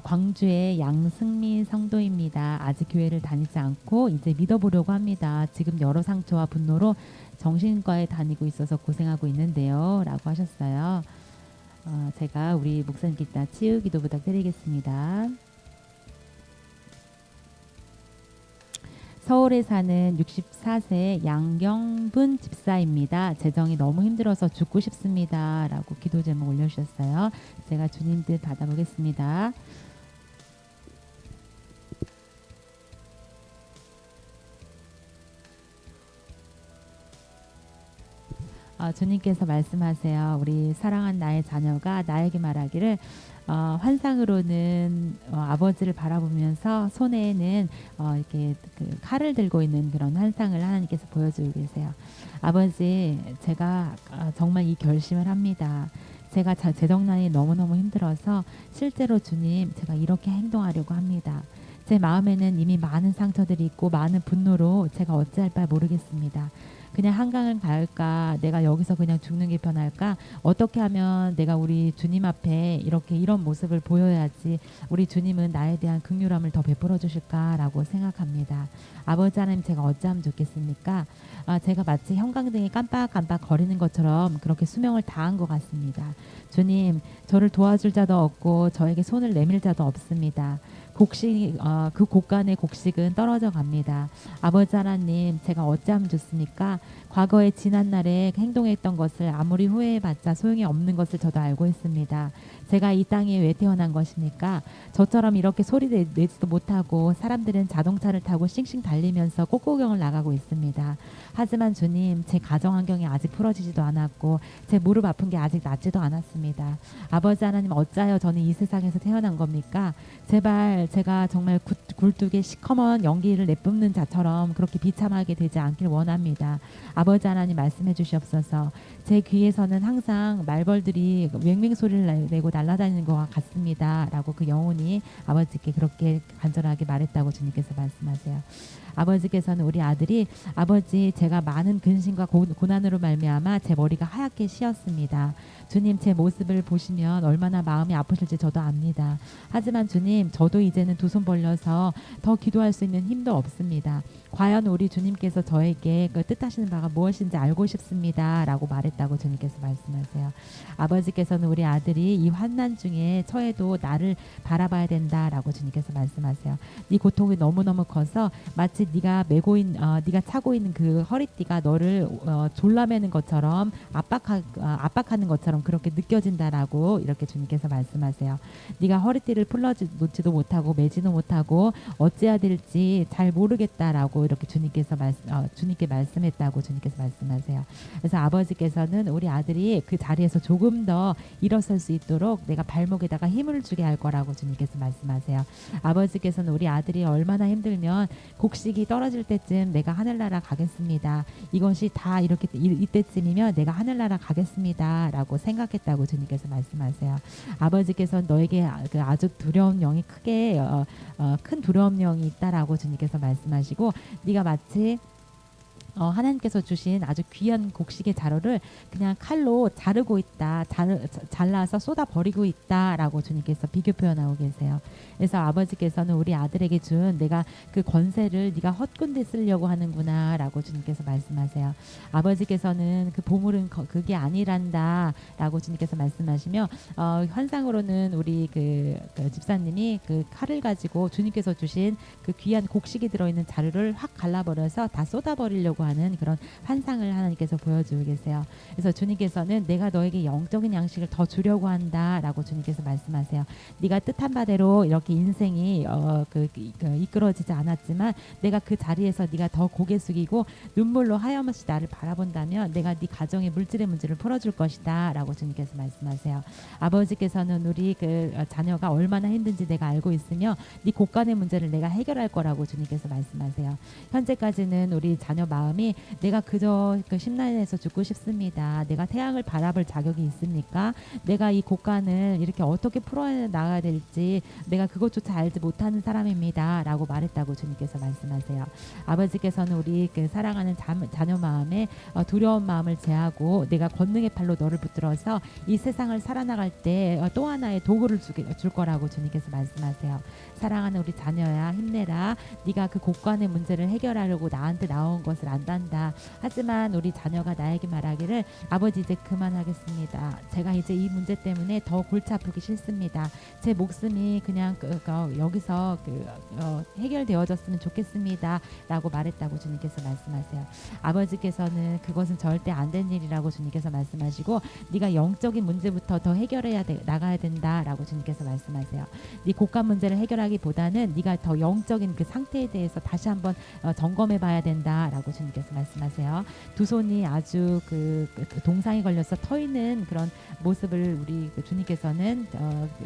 광주의 양승민 성도입니다. 아직 교회를 다니지 않고 이제 믿어보려고 합니다. 지금 여러 상처와 분노로 정신과에 다니고 있어서 고생하고 있는데요. 라고 하셨어요. 제가 우리 목사님께 이따 치유 기도 부탁드리겠습니다. 서울에 사는 64세 양경분 집사입니다. 재정이 너무 힘들어서 죽고 싶습니다. 라고 기도 제목 올려주셨어요. 제가 주님 뜻 받아보겠습니다. 주님께서 말씀하세요. 우리 사랑한 나의 자녀가 나에게 말하기를 환상으로는 아버지를 바라보면서 손에는 이렇게 그 칼을 들고 있는 그런 환상을 하나님께서 보여주고 계세요. 아버지, 제가 정말 이 결심을 합니다. 제가 재정난이 너무너무 힘들어서 실제로 주님, 제가 이렇게 행동하려고 합니다. 제 마음에는 이미 많은 상처들이 있고 많은 분노로 제가 어찌할 바 모르겠습니다. 그냥 한강을 갈까? 내가 여기서 그냥 죽는 게 편할까? 어떻게 하면 내가 우리 주님 앞에 이렇게 이런 모습을 보여야지 우리 주님은 나에 대한 긍휼함을 더 베풀어 주실까라고 생각합니다. 아버지 하나님, 제가 어찌하면 좋겠습니까? 제가 마치 형광등이 깜빡깜빡 거리는 것처럼 그렇게 수명을 다한 것 같습니다. 주님, 저를 도와줄 자도 없고 저에게 손을 내밀 자도 없습니다. 그 곳간의 곡식은 떨어져 갑니다. 아버지 하나님, 제가 어찌하면 좋습니까? 과거에 지난 날에 행동했던 것을 아무리 후회해봤자 소용이 없는 것을 저도 알고 있습니다. 제가 이 땅에 왜 태어난 것입니까? 저처럼 이렇게 소리 내지도 못하고 사람들은 자동차를 타고 싱싱 달리면서 꽃구경을 나가고 있습니다. 하지만 주님, 제 가정 환경이 아직 풀어지지도 않았고 제 무릎 아픈 게 아직 낫지도 않았습니다. 아버지 하나님, 어찌하여 저는 이 세상에서 태어난 겁니까? 제발 제가 정말 굴뚝에 시커먼 연기를 내뿜는 자처럼 그렇게 비참하게 되지 않길 원합니다. 아버지 하나님, 말씀해 주시옵소서. 제 귀에서는 항상 말벌들이 맹맹 소리를 내고 날아다니는 것 같습니다. 라고 그 영혼이 아버지께 그렇게 간절하게 말했다고 주님께서 말씀하세요. 아버지께서는 우리 아들이 아버지, 제가 많은 근심과 고난으로 말미암아 제 머리가 하얗게 씌었습니다. 주님, 제 모습을 보시면 얼마나 마음이 아프실지 저도 압니다. 하지만 주님, 저도 이제는 두 손 벌려서 더 기도할 수 있는 힘도 없습니다. 과연 우리 주님께서 저에게 그 뜻하시는 바가 무엇인지 알고 싶습니다. 라고 말했다고 주님께서 말씀하세요. 아버지께서는 우리 아들이 이 환난 중에 처해도 나를 바라봐야 된다라고 주님께서 말씀하세요. 네 고통이 너무너무 커서 마치 네가 차고 있는 그 허리띠가 너를 졸라매는 것처럼 압박하는 것처럼 그렇게 느껴진다라고 이렇게 주님께서 말씀하세요. 네가 허리띠를 풀어놓지도 못하고 매지도 못하고 어찌해야 될지 잘 모르겠다라고 이렇게 주님께 말씀했다고 주님께서 말씀하세요. 그래서 아버지께서는 우리 아들이 그 자리에서 조금 더 일어설 수 있도록 내가 발목에다가 힘을 주게 할 거라고 주님께서 말씀하세요. 아버지께서는 우리 아들이 얼마나 힘들면 곡식이 떨어질 때쯤 내가 하늘나라 가겠습니다. 이것이 다 이렇게 이때쯤이면 내가 하늘나라 가겠습니다. 라고 생각했다고 주님께서 말씀하세요. 아버지께서는 너에게 아주 두려운 영이 크게 큰 두려움 영이 있다라고 주님께서 말씀하시고 네가 마치 하나님께서 주신 아주 귀한 곡식의 자루를 그냥 칼로 자르고 있다, 잘라서 쏟아 버리고 있다라고 주님께서 비교 표현하고 계세요. 그래서 아버지께서는 우리 아들에게 준 내가 그 권세를 네가 헛군데 쓰려고 하는구나라고 주님께서 말씀하세요. 아버지께서는 그 보물은 그게 아니란다라고 주님께서 말씀하시며 환상으로는 우리 그 집사님이 그 칼을 가지고 주님께서 주신 그 귀한 곡식이 들어있는 자루를 확 갈라버려서 다 쏟아버리려고 하는 그런 환상을 하나님께서 보여주고 계세요. 그래서 주님께서는 내가 너에게 영적인 양식을 더 주려고 한다라고 주님께서 말씀하세요. 네가 뜻한 바대로 이렇게 인생이 이끌어지지 않았지만 내가 그 자리에서 네가 더 고개 숙이고 눈물로 하염없이 나를 바라본다면 내가 네 가정의 물질의 문제를 풀어줄 것이다 라고 주님께서 말씀하세요. 아버지께서는 우리 그 자녀가 얼마나 힘든지 내가 알고 있으며 네 곳간의 문제를 내가 해결할 거라고 주님께서 말씀하세요. 현재까지는 우리 자녀 마음이 내가 그저 그 심란해서 죽고 싶습니다. 내가 태양을 바라볼 자격이 있습니까? 내가 이 곳간을 이렇게 어떻게 풀어나가야 될지 내가 그것조차 알지 못하는 사람입니다 라고 말했다고 주님께서 말씀하세요. 아버지께서는 우리 그 사랑하는 자녀 마음에 두려운 마음을 제하고 내가 권능의 팔로 너를 붙들어서 이 세상을 살아나갈 때 또 하나의 도구를 줄 거라고 주님께서 말씀하세요. 사랑하는 우리 자녀야 힘내라. 네가 그 곳간의 문제를 해결하려고 나한테 나온 것을 안단다. 하지만 우리 자녀가 나에게 말하기를 아버지 이제 그만하겠습니다. 제가 이제 이 문제 때문에 더 골치 아프기 싫습니다. 제 목숨이 그냥 여기서 해결되어졌으면 좋겠습니다 라고 말했다고 주님께서 말씀하세요. 아버지께서는 그것은 절대 안 된 일이라고 주님께서 말씀하시고 네가 영적인 문제부터 더 해결해야 나가야 된다 라고 주님께서 말씀하세요. 네 곳간 문제를 해결하기보다는 네가 더 영적인 그 상태에 대해서 다시 한번 점검해 봐야 된다 라고 주님께서 말씀하세요. 두 손이 아주 그 동상이 걸려서 터이는 그런 모습을 우리 주님께서는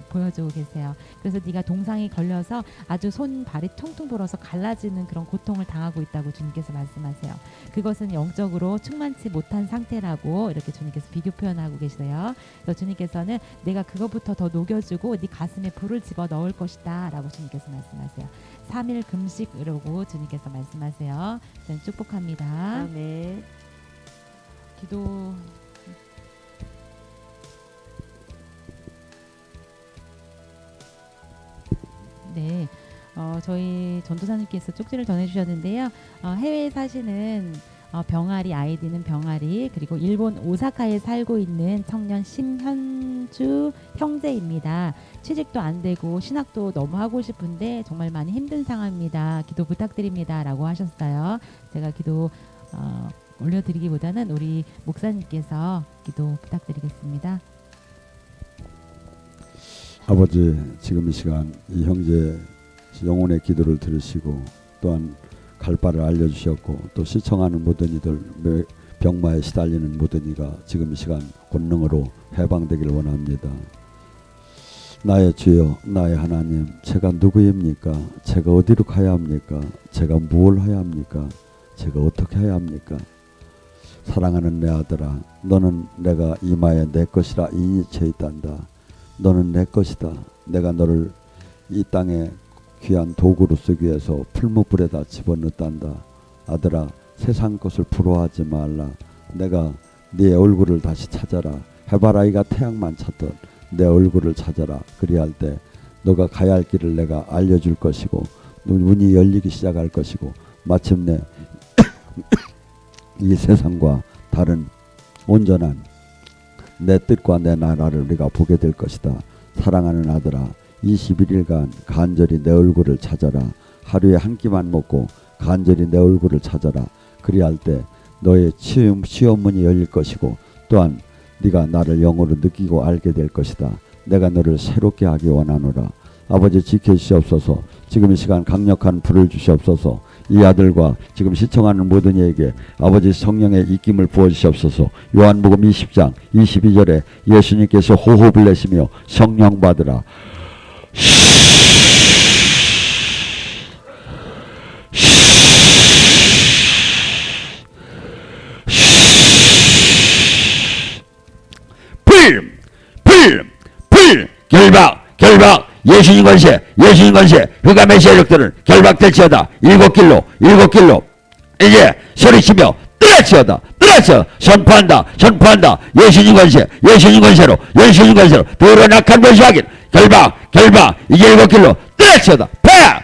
보여주고 계세요. 그래서 네가 동상이 걸려서 아주 손발이 퉁퉁 불어서 갈라지는 그런 고통을 당하고 있다고 주님께서 말씀하세요. 그것은 영적으로 충만치 못한 상태라고 이렇게 주님께서 비교 표현하고 계세요. 그래서 주님께서는 내가 그것부터 더 녹여주고 네 가슴에 불을 집어 넣을 것이다 라고 주님께서 말씀하세요. 3일 금식이라고 주님께서 말씀하세요. 저는 축복합니다. 아멘. 기도. 네, 저희 전도사님께서 쪽지를 전해주셨는데요. 해외에 사시는 병아리, 아이디는 병아리, 그리고 일본 오사카에 살고 있는 청년 심현주 형제입니다. 취직도 안 되고 신학도 너무 하고 싶은데 정말 많이 힘든 상황입니다. 기도 부탁드립니다 라고 하셨어요. 제가 기도 올려드리기보다는 우리 목사님께서 기도 부탁드리겠습니다. 아버지, 지금 이 시간 이 형제 영혼의 기도를 들으시고 또한 갈 바를 알려주셨고 또 시청하는 모든 이들 병마에 시달리는 모든 이가 지금 이 시간 권능으로 해방되기를 원합니다. 나의 주여, 나의 하나님, 제가 누구입니까? 제가 어디로 가야 합니까? 제가 무엇을 해야 합니까? 제가 어떻게 해야 합니까? 사랑하는 내 아들아, 너는 내가 이마에 내 것이라 인이쳐 있단다. 너는 내 것이다. 내가 너를 이 땅에 귀한 도구로 쓰기 위해서 풀무불에다 집어넣었단다. 아들아, 세상 것을 부러워하지 말라. 내가 네 얼굴을 다시 찾아라. 해바라기가 태양만 찾던 내 얼굴을 찾아라. 그리할 때 너가 가야 할 길을 내가 알려줄 것이고 문이 열리기 시작할 것이고 마침내 이 세상과 다른 온전한 내 뜻과 내 나라를 우리가 보게 될 것이다. 사랑하는 아들아, 21일간 간절히 내 얼굴을 찾아라. 하루에 한 끼만 먹고 간절히 내 얼굴을 찾아라. 그리할 때 너의 시험문이 열릴 것이고 또한 네가 나를 영으로 느끼고 알게 될 것이다. 내가 너를 새롭게 하기 원하노라. 아버지, 지켜주시옵소서. 지금 이 시간 강력한 불을 주시옵소서. 이 아들과 지금 시청하는 모든 이에게 아버지 성령의 입김을 부어주시옵소서. 요한복음 20장 22절에 예수님께서 호흡을 내시며 성령 받으라. 불 결박 예수님 권세 흑암의 세력들은 결박될지어다. 일곱 길로 이제 소리치며 뜨라치어다 뜨라쳐 선포한다 예수님 권세로 더러운 악한 권세하긴 결방 이제 일곱 길로 뜨라치어다 다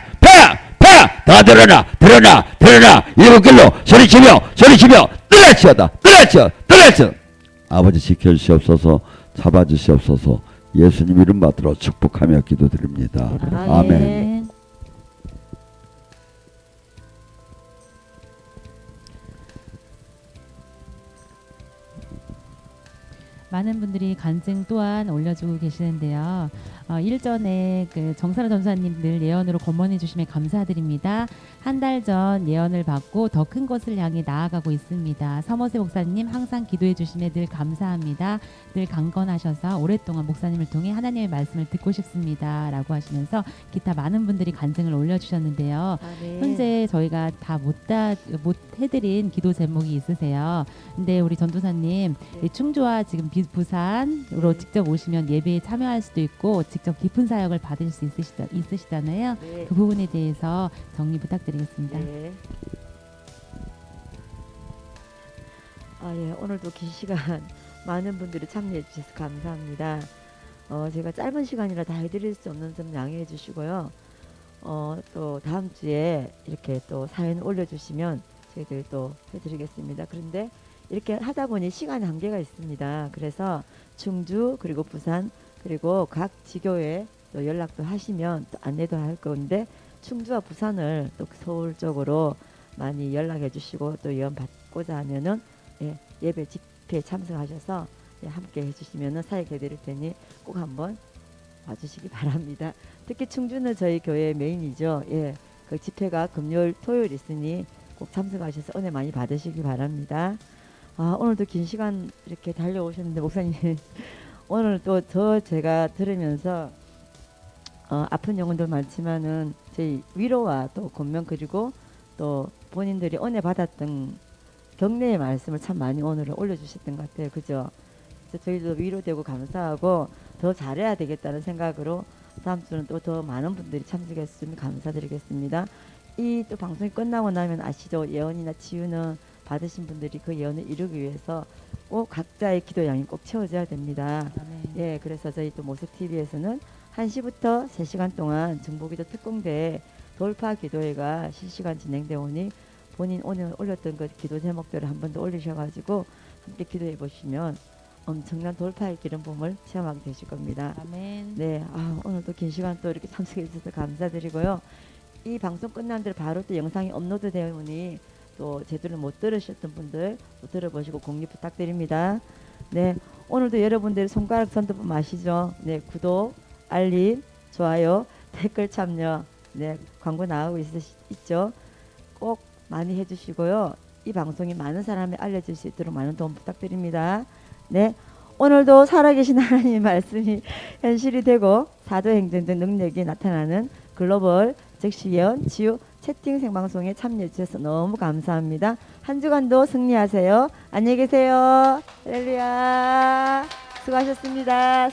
드러나 일곱 길로 소리치며 뜨라치어다 아버지 지켜주시옵소서 잡아주시옵소서 예수님 이름 받들어 축복하며 기도드립니다. 아멘. 많은 분들이 간증 또한 올려주고 계시는데요. 일전에 그 정사라 전사님들 예언으로 권면해 주심에 감사드립니다. 한 달 전 예언을 받고 더 큰 것을 향해 나아가고 있습니다. 서머세 목사님 항상 기도해 주심에 늘 감사합니다. 늘 강건하셔서 오랫동안 목사님을 통해 하나님의 말씀을 듣고 싶습니다. 라고 하시면서 기타 많은 분들이 간증을 올려주셨는데요. 현재 저희가 다 못 해드린 기도 제목이 있으세요. 근데 우리 전도사님 충주와 지금 부산으로 직접 오시면 예배에 참여할 수도 있고 직접 깊은 사역을 받을 수 있으시잖아요. 네. 그 부분에 대해서 정리 부탁드리겠습니다. 네. 예, 오늘도 긴 시간 많은 분들이 참여해 주셔서 감사합니다. 제가 짧은 시간이라 다 해드릴 수 없는 점 양해해 주시고요. 또 다음 주에 이렇게 또 사연 올려주시면 저희들 또 해드리겠습니다. 그런데 이렇게 하다 보니 시간 한계가 있습니다. 그래서 충주 그리고 부산 그리고 각 지교에 또 연락도 하시면 또 안내도 할 건데 충주와 부산을 또 서울 쪽으로 많이 연락해 주시고 또 예언 받고자 하면은 예배 집회에 참석하셔서 함께 해주시면은 사역해 드릴 테니 꼭 한번 와주시기 바랍니다. 특히 충주는 저희 교회 메인이죠. 그 집회가 금요일 토요일 있으니 꼭 참석하셔서 은혜 많이 받으시기 바랍니다. 오늘도 긴 시간 이렇게 달려오셨는데 목사님 오늘 또 제가 들으면서 아픈 영혼들 많지만은 저희 위로와 또 권면 그리고 또 본인들이 은혜 받았던 격려의 말씀을 참 많이 오늘은 올려주셨던 것 같아요. 그죠? 그래서 저희도 위로되고 감사하고 더 잘해야 되겠다는 생각으로 다음 주는 또 더 많은 분들이 참석했으면 감사드리겠습니다. 이 또 방송이 끝나고 나면 아시죠? 예언이나 치유는 받으신 분들이 그 예언을 이루기 위해서 꼭 각자의 기도 양이 꼭 채워져야 됩니다. 그래서 저희 또 모색TV에서는 1시부터 3시간 동안 중보기도 특공대 돌파 기도회가 실시간 진행되어 오니 본인 오늘 올렸던 그 기도 제목들을 한 번 더 올리셔가지고 함께 기도해 보시면 엄청난 돌파의 기름 부음을 체험하게 되실 겁니다. 아멘. 네, 오늘도 긴 시간 또 이렇게 참석해 주셔서 감사드리고요. 이 방송 끝난 뒤 바로 또 영상이 업로드 되어 오니 또 제대로 못 들으셨던 분들 또 들어보시고 공유 부탁드립니다. 네, 오늘도 여러분들 손가락 선도법 아시죠? 네, 구독, 알림, 좋아요, 댓글 참여, 광고 나오고 있죠? 꼭 많이 해주시고요. 이 방송이 많은 사람에 알려질 수 있도록 많은 도움 부탁드립니다. 네, 오늘도 살아계신 하나님의 말씀이 현실이 되고 사도행전 등 능력이 나타나는 글로벌 즉시 예언 치유 채팅 생방송에 참여해 주셔서 너무 감사합니다. 한 주간도 승리하세요. 안녕히 계세요. 할렐루야. 수고하셨습니다.